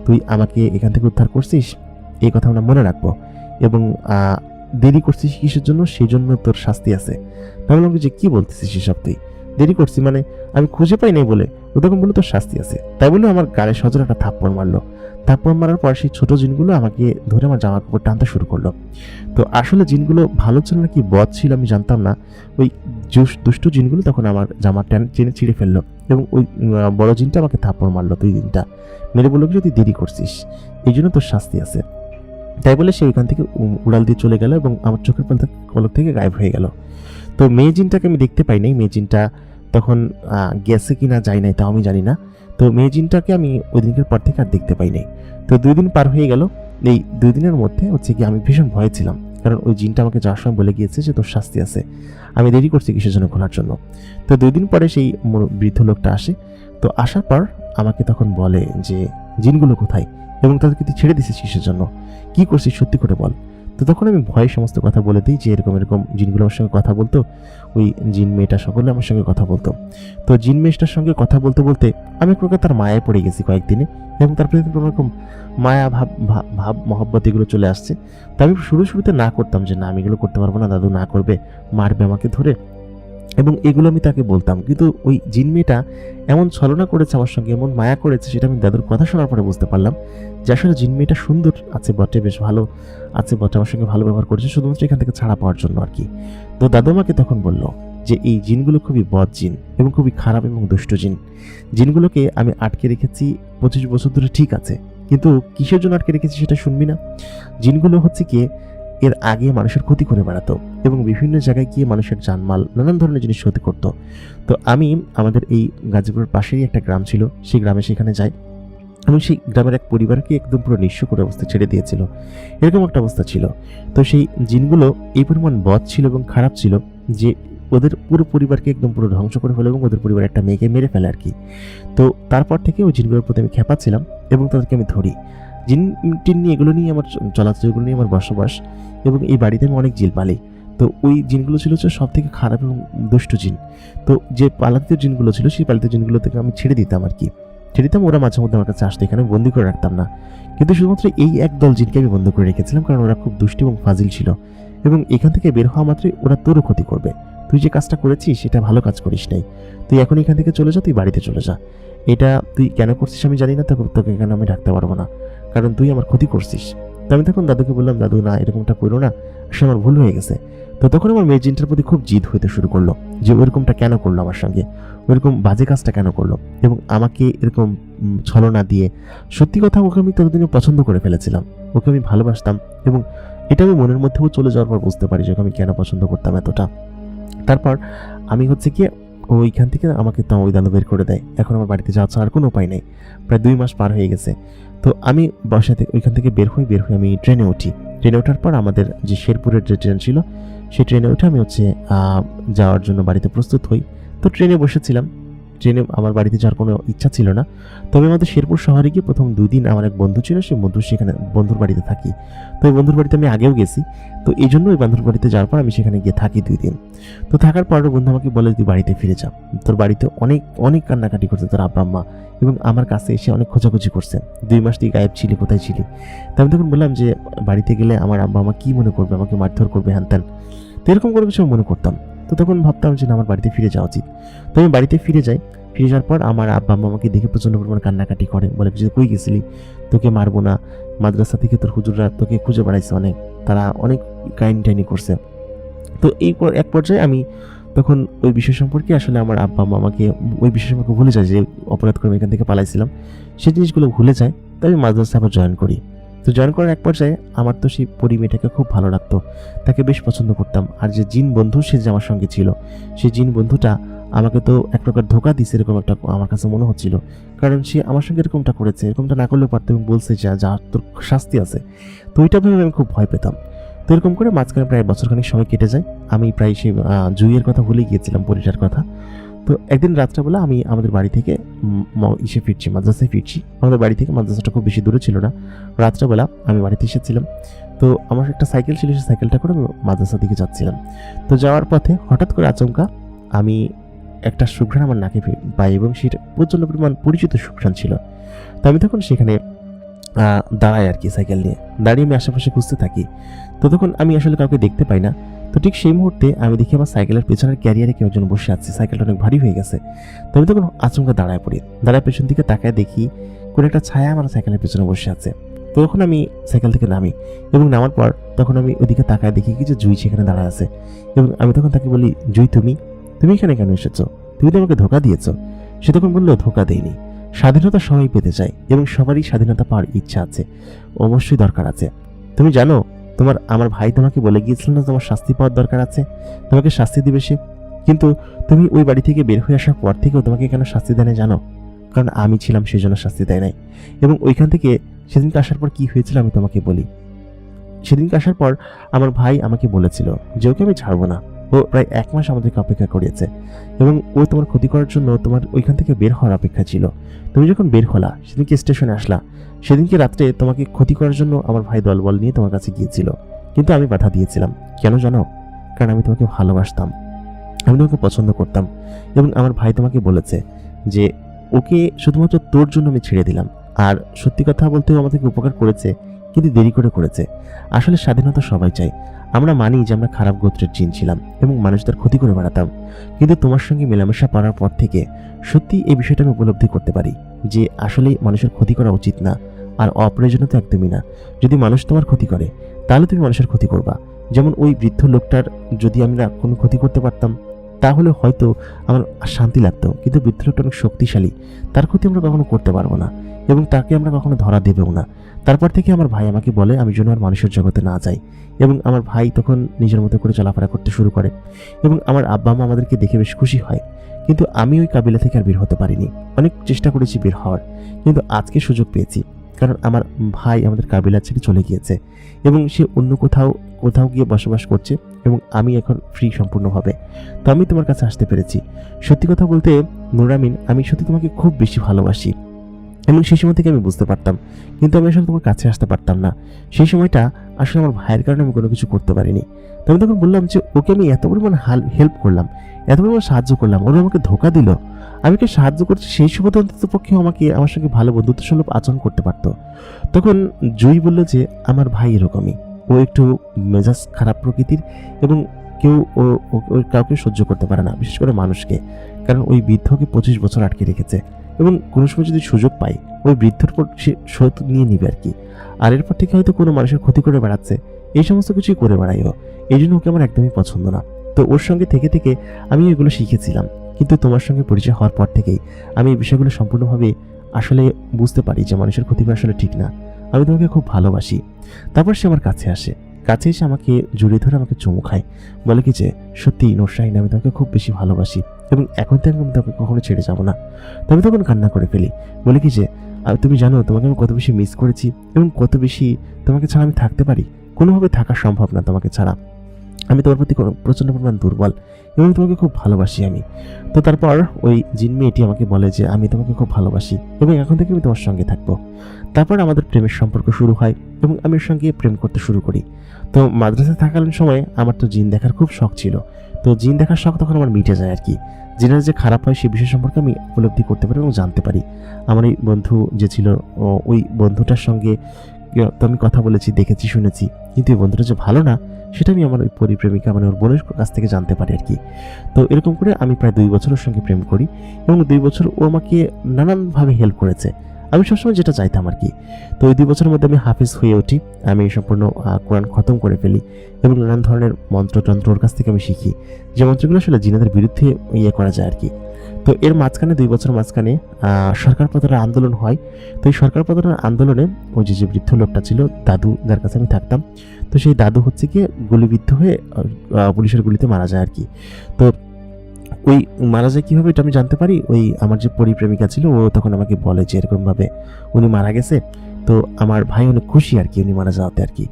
তুই আমাকে এখান থেকে উদ্ধার করছিস, এই কথা আমরা মনে রাখবো, এবং দেরি করছিস কিসের জন্য, সেই জন্য তোর শাস্তি আছে। তাহলে আমাকে যে কি বলতেছিস সেসব, তুই দেরি করছি মানে আমি খুঁজে পাই নাই বলে? ও তখন বললো তোর শাস্তি আছে। তাই বলে আমার গালে সজোরে একটা থাপ্পড় মারলো। থাপ্পড় মারার পর সেই ছোট জিনগুলো আমাকে ধরে আমার জামা কাপড় টানতে শুরু করলো। তো আসলে জিনগুলো ভালো ছিল নাকি বদ ছিল আমি জানতাম না। ওই দুষ্ট জিনগুলো তখন আমার জামা টেনে ছিঁড়ে ফেললো, এবং ওই বড় জিনটা আমাকে থাপ্পড় মারলো 2 দিনটা, মেরে বললো যে তুই দেরি করছিস, এই জন্য তোর শাস্তি আছে। তাই বলে সে ওইখান থেকে উড়াল দিয়ে চলে গেল এবং আমার চোখের পলক থেকে গায়েব হয়ে গেল। তো মেয়ে জিনটাকে আমি দেখতে পাই নাই, মেয়ে জিনটা তখন গেছে কিনা যাই নাই তাও আমি জানি না। তো মেয়ে জিনটাকে আমি ওই দিনকের পর থেকে আর দেখতে পাই নাই। তো 2 দিন পার হয়ে গেল। এই 2 দিনের মধ্যে হচ্ছে কি আমি ভীষণ ভয়ে ছিলাম, কারণ ওই জিনটা আমাকে যাওয়ার সময় বলে গিয়েছে যে তোর শাস্তি আছে, আমি দেরি করছি কিসের জন্য খোলার জন্য। তো 2 দিন পরে সেই বৃদ্ধ লোকটা আসে। তো আসার পর আমাকে তখন বলে যে জিনগুলো কোথায় এবং তাদেরকে তুই ছেড়ে দিছিস কিসের জন্য, কি করছিস সত্যি করে বল। তো তখন আমি ভয়ে সমস্ত কথা বলে দিই যে এরকম এরকম জিনগুলো আমার সঙ্গে কথা বলতো, ওই জিন মেয়েটা সকলে আমার সঙ্গে কথা বলতো। তো জিন মেয়েটার সঙ্গে কথা বলতে বলতে আমি এক প্রকার তার মায়ায় পড়ে গেছি কয়েকদিনে, এবং তারপরে কোনো রকম মায়া ভাব মহব্বত এগুলো চলে আসছে। তা আমি শুরুতে না করতাম যে না আমি এগুলো করতে পারবো না, দাদু না করবে, মারবে আমাকে ধরে, এবং এগুলো আমি তাকে বলতাম। কিন্তু ওই জিন মেয়েটা এমন ছলনা করেছে আমার সঙ্গে, এমন মায়া করেছে, সেটা আমি দাদুর কথা শোনার পরে বুঝতে পারলাম যে আসলে জিন মেয়েটা সুন্দর আছে বটে, বেশ ভালো আছে বটে, আমার সঙ্গে ভালো ব্যবহার করেছে শুধুমাত্র এখান থেকে ছাড়া পাওয়ার জন্য আর কি। তো দাদু আমাকে তখন বলল যে এই জিনগুলো খুবই বদ জিন এবং খুবই খারাপ এবং দুষ্ট জিন। জিনগুলোকে আমি আটকে রেখেছি 25 বছর ধরে, ঠিক আছে, কিন্তু কিসের জন্য আটকে রেখেছি সেটা শুনবি না? জিনগুলো হচ্ছে কি এর আগে মানুষের ক্ষতি করে বেড়াতো এবং বিভিন্ন জায়গায় গিয়ে মানুষের জানমাল নানান ধরনের জিনিস ক্ষতি করতো। তো আমি আমাদের এই গাজীপুরের পাশেই একটা গ্রাম ছিল, সেই গ্রামে সেখানে যাই, এবং সেই গ্রামের এক পরিবারকে একদম পুরো নিঃস্ব করে অবস্থা ছেড়ে দিয়েছিল, এরকম একটা অবস্থা ছিল। তো সেই জিনগুলো এই পরিমাণ বদ ছিল এবং খারাপ ছিল যে ওদের পুরো পরিবারকে একদম পুরো ধ্বংস করে ফেলে এবং ওদের পরিবারের একটা মেয়েকে মেরে ফেলে আর কি। তো তারপর থেকে ওই জিনগুলোর প্রতি আমি খেপাচ্ছিলাম এবং তাদেরকে আমি ধরি। জিন টিন নিয়ে এগুলো নিয়ে আমার চলাচল, এগুলো নিয়ে আমার বসবাস, এবং এই বাড়িতে আমি অনেক জিন পালি। তো ওই জিনগুলো ছিল হচ্ছে সব থেকে খারাপ এবং দুষ্ট জিন। তো যে পালিত জিনগুলো ছিল সেই পালিত জিনগুলো থেকে আমি ছেড়ে দিতাম আর কি, ছেড়ে দিতাম, ওরা মাঝে মধ্যে আমার কাছে আসতো, এখানে বন্দি করে রাখতাম না। কিন্তু শুধুমাত্র এই একদল জিনকে আমি বন্ধ করে রেখেছিলাম, কারণ ওরা খুব দুষ্টি এবং ফাজিল ছিল, এবং এখান থেকে বের হওয়া মাত্রই ওরা তোরও ক্ষতি করবে। তুই যে কাজটা করেছিস সেটা ভালো কাজ করিস নাই, তুই এখন এখান থেকে চলে যা, তুই বাড়িতে চলে যা, এটা তুই কেন করছিস আমি জানি না, তোকে এখানে আমি রাখতে পারবো না, কারণ তুই আমার ক্ষতি করছিস। তো আমি তখন দাদুকে বললাম দাদু না এরকমটা করো না, আসলে আমার ভুল হয়ে গেছে। তো তখন আমার মেয়ে জিনটার প্রতি খুব জিদ হইতে শুরু করলো যে ওইরকমটা কেন করলো আমার সঙ্গে, ওইরকম বাজে কাজটা কেন করলো, এবং আমাকে এরকম ছলনা দিয়ে। সত্যি কথা ওকে আমি ততদিনে পছন্দ করে ফেলেছিলাম, ওকে আমি ভালোবাসতাম, এবং এটা আমি মনের মধ্যেও চলে যাওয়ার পর বুঝতে পারি যে ওকে আমি কেন পছন্দ করতাম এতটা। তারপর আমি হচ্ছে গিয়ে ওইখান থেকে আমাকে তো ওই দাদু বের করে দেয়। এখন আমার বাড়িতে যাওয়া ছাড়ার কোনো উপায় নেই। প্রায় 2 মাস পার হয়ে গেছে। তো আমি বাসা থেকে ওইখান থেকে বের হই আমি ট্রেনে উঠি। ট্রেনে ওঠার পর আমাদের যে শেরপুরের যে ট্রেন ছিল সেই ট্রেনে উঠে আমি যাওয়ার জন্য বাড়িতে প্রস্তুত হই। তো ট্রেনে বসেছিলাম। ট্রেনে আমার বাড়িতে যাওয়ার কোনো ইচ্ছা ছিল না। তবে আমাদের শেরপুর শহরে গিয়ে প্রথম 2 দিন আমার এক বন্ধু ছিল, সেই সেখানে বন্ধুর বাড়িতে থাকি। তো ওই বন্ধুর বাড়িতে আমি আগেও গেছি। তো এই জন্য ওই বন্ধুর বাড়িতে যাওয়ার পর আমি সেখানে গিয়ে থাকি 2 দিন। তো থাকার পর বন্ধু আমাকে বলে, তুই বাড়িতে ফিরে যা। তোর বাড়িতে অনেক অনেক কান্নাকাটি করছে তোর আব্বা আম্মা, এবং আমার কাছে এসে অনেক খোঁজাখুঁজি করছে, 2 মাস তুই গায়েব ছিলি, কোথায় ছিলি। তো আমি তখন বললাম যে বাড়িতে গেলে আমার আব্বা আম্মা কী মনে করবে, আমাকে মারধর করবে, হ্যান ত্যান। তো এরকম কোনো কিছু মনে করতাম। তো তখন ভাবতাম যে না, আমার বাড়িতে ফিরে যাওয়া উচিত। তো আমি বাড়িতে ফিরে যাই। ফিরে যাওয়ার পর আমার আব্বা আম্মা আমাকে দেখে প্রচণ্ড পরিমাণ কান্নাকাটি করে, বলে যে কই গেছিলি, তোকে মারবো না, মাদ্রাসা থেকে তোর হুজুররা তোকে খুঁজে বেড়াইছে, তারা অনেক কাহিনী করছে। তো এই এক পর্যায়ে আমি তখন ওই বিষয় সম্পর্কে আসলে আমার আব্বা আম্মা আমাকে ওই বিষয় সম্পর্কে ভুলে যায়, যে অপরাধ করে এখান থেকে পালাইছিলাম, সেই জিনিসগুলো ভুলে যায়। তাই আমি মাদ্রাসা আবার জয়েন করি। তো জয়েন করার এক পর্যায়ে আমার তো সেই মেয়েটাকে খুব ভালো লাগতো, তাকে বেশ পছন্দ করতাম। আর যে জিন বন্ধু সে যে আমার সঙ্গে ছিল, সেই জিন বন্ধুটা আমাকে তো এক প্রকার ধোঁকা দিচ্ছে, এরকম একটা আমার কাছে মনে হচ্ছিল। কারণ সে আমার সঙ্গে এরকমটা করেছে, এরকমটা না করলেও পারতো, এবং বলছে যা তোর শাস্তি আছে। তো ওইটা ভেবে আমি খুব ভয় পেতাম। তো এরকম করে মাঝখানে প্রায় বছরখানেক সময় কেটে যায়। আমি প্রায় সেই জুইয়ের কথা ভুলে গিয়েছিলাম, পরিটার কথা। তো একদিন রাত্রেবেলা আমি আমাদের বাড়ি থেকে মাদ্রাসায় ফিরছি। আমাদের বাড়ি থেকে মাদ্রাসাটা খুব বেশি দূরে ছিল না। রাত্রেবেলা আমি বাড়িতে এসেছিলাম। তো আমার একটা সাইকেল ছিল, সেই সাইকেলটা করে আমি মাদ্রাসার দিকে যাচ্ছিলাম। তো যাওয়ার পথে হঠাৎ করে আচমকা আমি একটা সুঘ্রাণ আমার নাকে পাই, এবং সেটা প্রচণ্ড পরিমাণ পরিচিত সুঘ্রাণ ছিল। তো আমি তখন সেখানে দাঁড়াই আর কি, সাইকেল নিয়ে দাঁড়িয়ে আমি আশেপাশে খুঁজতে থাকি। তো তখন আমি আসলে কাউকে দেখতে পাই না। তো ঠিক সেই মুহূর্তে আমি দেখি আমার সাইকেলের পেছনের ক্যারিয়ারে কেউ একজন বসে আছে, সাইকেলটা অনেক ভারী হয়ে গেছে। তো আমি তখন আচমকা দাঁড়ায় পড়ি। দাঁড়ায় পেছন দিকে তাকায় দেখি কোনো একটা ছায়া আমার সাইকেলের পেছনে বসে আছে। তো তখন আমি সাইকেল থেকে নামি, এবং নামার পর তখন আমি ওইদিকে তাকায় দেখি কি যে জুই সেখানে দাঁড়ায় আছে। এবং আমি তখন তাকে বলি, জুই তুমি এখানে কেন এসেছো? তুমি তো আমাকে ধোঁকা দিয়েছো। সে তখন বললো, ধোঁকা দেয়নি, স্বাধীনতা সবাই পেতে চায়, এবং সবারই স্বাধীনতা পাওয়ার ইচ্ছা আছে, অবশ্যই দরকার আছে। তুমি জানো, আমার ভাই তোমাকে বলে গিয়েছিল না তোমার শাস্তি পাওয়ার দরকার আছে, তোমাকে শাস্তি দিবে সে। কিন্তু তুমি ওই বাড়ি থেকে বের হয়ে আসার পর থেকেও তোমাকে কেন শাস্তি দেয় না জানো? কারণ আমি ছিলাম, সেই জন্য শাস্তি দেয় নাই। এবং ওইখান থেকে সেদিনকে আসার পর কি হয়েছিল আমি তোমাকে বলি। সেদিনকে আসার পর আমার ভাই আমাকে বলেছিল যে ওকে আমি ছাড়বো না। ও প্রায় 1 মাস আমাদেরকে অপেক্ষা করিয়েছে, এবং ও তোমার ক্ষতি করার জন্য তোমার ওইখান থেকে বের হওয়ার অপেক্ষা ছিল। তুমি যখন বের হলা, সেদিনকে স্টেশনে আসলা, সেদিনকে রাত্রে তোমাকে ক্ষতি করার জন্য আমার ভাই দলবল নিয়ে তোমার কাছে গিয়েছিল, কিন্তু আমি বাধা দিয়েছিলাম। কেন জানো? কারণ আমি তোমাকে ভালোবাসতাম, আমি তোমাকে পছন্দ করতাম। এবং আমার ভাই তোমাকে বলেছে যে ওকে শুধুমাত্র তোর জন্য আমি ছেড়ে দিলাম। আর সত্যি কথা বলতে আমাদেরকে উপকার করেছে, কিন্তু দেরি করে করেছে। আসলে স্বাধীনতা সবাই চাই। আমরা মানি যে আমরা খারাপ গোত্রের জিন ছিলাম এবং মানুষদের ক্ষতি করে বেড়াতাম, কিন্তু তোমার সঙ্গে মেলামেশা করার পর থেকে সত্যি এই বিষয়টা আমি উপলব্ধি করতে পারি যে আসলে মানুষের ক্ষতি করা উচিত না, আর অপ্রয়োজনীয় তো একদমই না। যদি মানুষ তোমার ক্ষতি করে তাহলে তুমি মানুষের ক্ষতি করবা। যেমন ওই বৃদ্ধ লোকটার যদি আমরা কোনো ক্ষতি করতে পারতাম তাহলে হয়তো আমার শান্তি লাগতো, কিন্তু বৃদ্ধ লোকটা অনেক শক্তিশালী, তার ক্ষতি আমরা কখনো করতে পারবো না, এবং তাকে আমরা কখনো ধরা দেবেও না। তারপর থেকে আমার ভাই আমাকে বলে আমি যেন আর মানুষের জগতে না যাই, এবং আমার ভাই তখন নিজের মতো করে চলাফেরা করতে শুরু করে, এবং আমার আব্বা মা আমাদেরকে দেখে বেশ খুশি হয়। কিন্তু আমি ওই কাবিলা থেকে আর বের হতে পারিনি। অনেক চেষ্টা করেছি বের হওয়ার, কিন্তু আজকে সুযোগ পেয়েছি, কারণ আমার ভাই আমাদের কাবিলা ছেড়ে চলে গিয়েছে, এবং সে অন্য কোথাও গিয়ে বসবাস করছে, এবং আমি এখন ফ্রি সম্পূর্ণভাবে। তো আমি তোমার কাছে আসতে পেরেছি। সত্যি কথা বলতে নুরামিন, আমি সত্যি তোমাকে খুব বেশি ভালোবাসি, এবং সেই সময় থেকে আমি বুঝতে পারতাম, কিন্তু আমি আসলে তোমার কাছে আসতে পারতাম না। সেই সময়টা আসলে আমার ভাইয়ের কারণে আমি কোনো কিছু করতে পারিনি। তো আমি তখন বললাম যে ওকে আমি এত পরিমাণ হেল্প করলাম, এত পরিমাণ সাহায্য করলাম, ওরা আমাকে ধোঁকা দিল, আমি কে সাহায্য করছি, সেই সুবাদে অন্তত পক্ষে আমার সঙ্গে ভালো বন্ধুত্বসুলভ আচরণ করতে পারতো। তখন জুই বলল যে আমার ভাই এরকমই, ও একটু মেজাজ খারাপ প্রকৃতির, এবং কাউকে সহ্য করতে পারে না, বিশেষ করে মানুষকে। কারণ ওই বৃদ্ধকে 25 বছর আটকে রেখেছে, এবং কোনো সময় যদি সুযোগ পায় ওই বৃদ্ধর পর সে শোধ নিয়ে নিবে আর কি। আর এরপর থেকে হয়তো কোনো মানুষের ক্ষতি করে বেড়াচ্ছে, এই সমস্ত কিছুই করে বেড়াইও। এই জন্য ওকে আমার একদমই পছন্দ না। তো ওর সঙ্গে থেকে থেকে আমি এগুলো শিখেছিলাম, কিন্তু তোমার সঙ্গে পরিচয় হওয়ার পর থেকেই আমি এই বিষয়গুলো সম্পূর্ণভাবে আসলে বুঝতে পারি যে মানুষের ক্ষতি করা আসলে ঠিক না। আমি তোমাকে খুব ভালোবাসি। তারপর সে আমার কাছে আসে, কাছে এসে আমাকে জড়িয়ে ধরে আমাকে চুমু খায়, বলে কি যে সত্যি নূর শাহিন, আমি তোমাকে খুব বেশি ভালোবাসি এবং এখন থেকে আমি তোমাকে কখনো ছেড়ে যাবো না। তো আমি তখন কান্না করে ফেলি, বলে কি যে তুমি জানো তোমাকে আমি কত বেশি মিস করেছি এবং কত বেশি তোমাকে ছাড়া আমি থাকতে পারি, কোনোভাবে থাকা সম্ভব না তোমাকে ছাড়া। আমি তোমার প্রতি প্রচণ্ড পরিমাণ দুর্বল এবং তোমাকে খুব ভালোবাসি আমি। তো তারপর ওই জিন মেয়েটি আমাকে বলে যে আমি তোমাকে খুব ভালোবাসি এবং এখন থেকে আমি তোমার সঙ্গে থাকবো। তারপর আমাদের প্রেমের সম্পর্ক শুরু হয় এবং আমি ওর সঙ্গে প্রেম করতে শুরু করি। তো মাদ্রাসায় থাকাকালীন সময়ে আমার তো জিন দেখার খুব শখ ছিল। তো জিন দেখার শখ তখন আমার মিটে যায় আর কি। জিনের যে খারাপ হয় সেই বিষয় সম্পর্কে আমি উপলব্ধি করতে পারি এবং জানতে পারি। আমার এই বন্ধু যে ছিল, ওই বন্ধুটার সঙ্গে তো আমি কথা বলেছি, দেখেছি, শুনেছি, কিন্তু এই বন্ধুটা যে ভালো না সেটা আমি আমার ওই পরিপ্রেমিকা মানে ওর বোনের কাছ থেকে জানতে পারি আর কি। তো এরকম করে আমি প্রায় 2 বছর ওর সঙ্গে প্রেম করি এবং 2 বছর ও আমাকে নানানভাবে হেল্প করেছে, আমি সবসময় যেটা চাইতাম আর কি। তো ওই 2 বছরের মধ্যে আমি হাফিজ হয়ে উঠি, আমি সম্পূর্ণ কোরআন খতম করে ফেলি এবং নানান ধরনের মন্ত্রতন্ত্র ওর কাছ থেকে আমি শিখি, যে মন্ত্রগুলো আসলে জিনেদের বিরুদ্ধে করা যায় আর কি। তো এর মাঝখানে 2 বছর মাঝখানে সরকার প্রধানের আন্দোলন হয়। তো এই সরকার প্রধানের আন্দোলনে ওই যে বৃদ্ধ লোকটা ছিল, দাদু, যার কাছে আমি থাকতাম, তো সেই দাদু হচ্ছে গিয়ে গুলিবিদ্ধ হয়ে পুলিশের গুলিতে মারা যায় আর কি। তো ওই মারা যায় কীভাবে এটা আমি জানতে পারি, ওই আমার যে পরিপ্রেমিকা ছিল ও তখন আমাকে বলে যে এরকমভাবে উনি মারা গেছে। তো আমার ভাই অনেক খুশি আর কি উনি মারা যাওয়াতে আর কি।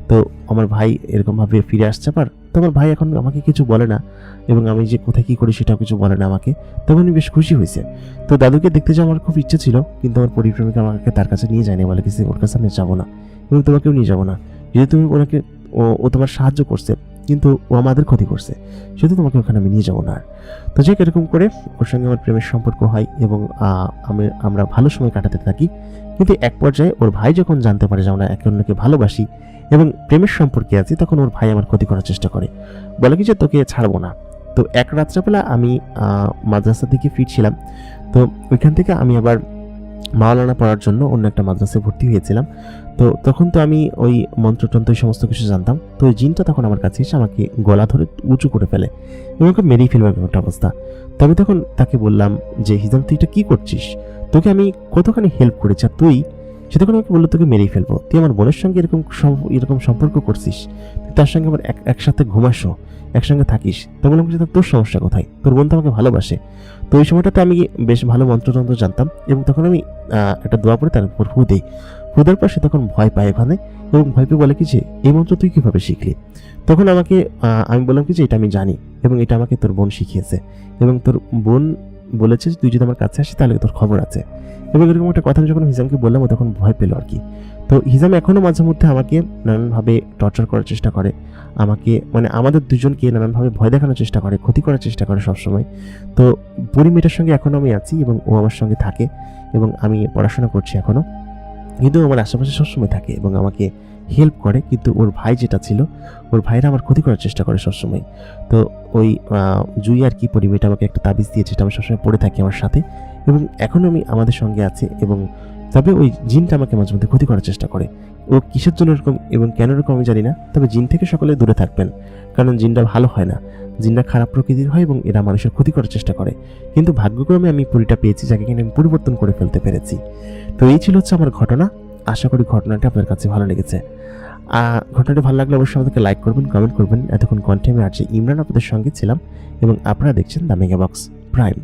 তো আমার ভাই এরকমভাবে ফিরে আসছে আবার। তো আমার ভাই এখন আমাকে কিছু বলে না এবং আমি যে কোথায় কী করি সেটাও কিছু বলে না আমাকে, তবে উনি বেশ খুশি হয়েছে। তো দাদুকে দেখতে যাওয়ার আমার খুব ইচ্ছে ছিল, কিন্তু আমার পরিপ্রেমিকা আমাকে তার কাছে নিয়ে যায়নি, বলে কিছু ওর কাছে আমি যাবো না এবং তোমাকেও নিয়ে যাবো না, যদি তুমি ওনাকে ও তোমার সাহায্য করছে কিন্তু ও আমাদের ক্ষতি করছে, সেহেতু তোমাকে ওখানে আমি নিয়ে যাবো না আর। তো যে এরকম করে ওর সঙ্গে আমার প্রেমের সম্পর্ক হয় এবং আমরা ভালো সময় কাটাতে থাকি। কিন্তু এক পর্যায়ে ওর ভাই যখন জানতে পারে যে আমরা একে অন্যকে ভালোবাসি এবং প্রেমের সম্পর্কে আছি, তখন ওর ভাই আমার ক্ষতি করার চেষ্টা করে, বলে কি যে তোকে ছাড়বো না। তো এক রাত্রেবেলা আমি মাদ্রাসা থেকে ফিরছিলাম, তো ওইখান থেকে আমি আবার মাওলানা পড়ার জন্য অন্য একটা মাদ্রাসায় ভর্তি হয়েছিলাম। তো তখন তো আমি ওই মন্ত্রতন্ত্র সমস্ত কিছু জানতাম। তো ওই জিনটা তখন আমার কাছে এসে আমাকে গলা ধরে উঁচু করে ফেলে এবং ওকে মেরেই ফেলবার একটা অবস্থা। তো আমি তখন তাকে বললাম যে হিজাম, তুই এটা কী করছিস? তোকে আমি কতখানি হেল্প করেছি আর তুই? সে তখন আমাকে বললো তোকে মেরেই ফেলবো, তুই আমার বোনের সঙ্গে এরকম সম্পর্ক করছিস, তুই তার সঙ্গে আবার একসাথে ঘুমাসো, একসঙ্গে থাকিস। তো বললাম যে তোর সমস্যা কোথায়, তোর বোন তো আমাকে ভালোবাসে। তো ওই সময়টাতে আমি বেশ ভালো মন্ত্রতন্ত্র জানতাম এবং তখন আমি একটা দোয়া পড়ে তার উপর ফু দিই। ফু দেওয়ার পর সে তখন ভয় পায় ওখানে এবং ভয় পেয়ে বলে কি যে এই মন্ত্র তুই কীভাবে শিখলি? তখন আমাকে আমি বললাম কি যে এটা আমি জানি এবং এটা আমাকে তোর বোন শিখিয়েছে এবং তোর বোন বলেছে তুই যদি আমার কাছে আসিস তাহলে তোর খবর আছে। এবং এরকম একটা কথা আমি যখন হিজামকে বললাম, ও তখন ভয় পেল আর কি। তো হিজাম এখনও মাঝে মধ্যে আমাকে নানানভাবে টর্চার করার চেষ্টা করে, আমাকে মানে আমাদের দুজনকে নানানভাবে ভয় দেখানোর চেষ্টা করে, ক্ষতি করার চেষ্টা করে সবসময়। তো পরিমেটার সঙ্গে এখনও আমি আছি এবং ও আমার সঙ্গে থাকে এবং আমি পড়াশোনা করছি এখনও, কিন্তু আমার আশেপাশে সবসময় থাকে এবং আমাকে হেল্প করে। কিন্তু ওর ভাই যেটা ছিল, ওর ভাইরা আমার ক্ষতি করার চেষ্টা করে সবসময়। তো ওই জুই আর কি পরিমেটা আমাকে একটা তাবিজ দিয়েছে, যেটা আমি সবসময় পড়ে থাকি আমার সাথে এবং এখনও আমি আমাদের সঙ্গে আছে। এবং তবে ওই জিনটা আমাকে মাঝে মধ্যে ক্ষতি করার চেষ্টা করে। ও কিসের জন্য এরকম এবং কেন এরকম আমি জানি না, তবে জিন থেকে সকলে দূরে থাকবেন, কারণ জিনটা ভালো হয় না, জিনটা খারাপ প্রকৃতির হয় এবং এরা মানুষের ক্ষতি করার চেষ্টা করে। কিন্তু ভাগ্যক্রমে আমি পরিটা পেয়েছি, যাকে কিনা আমি পরিবর্তন করে ফেলতে পেরেছি। তো এই ছিল হচ্ছে আমার ঘটনা। আশা করি ঘটনাটা আপনার কাছে ভালো লেগেছে। ঘটনাটি ভালো লাগলে অবশ্যই আমাদেরকে লাইক করবেন, কমেন্ট করবেন। এতক্ষণ কন্টেন্ট আমি ইমরান আপনাদের সঙ্গে ছিলাম এবং আপনারা দেখছেন দ্য মেগা বক্স প্রাইম।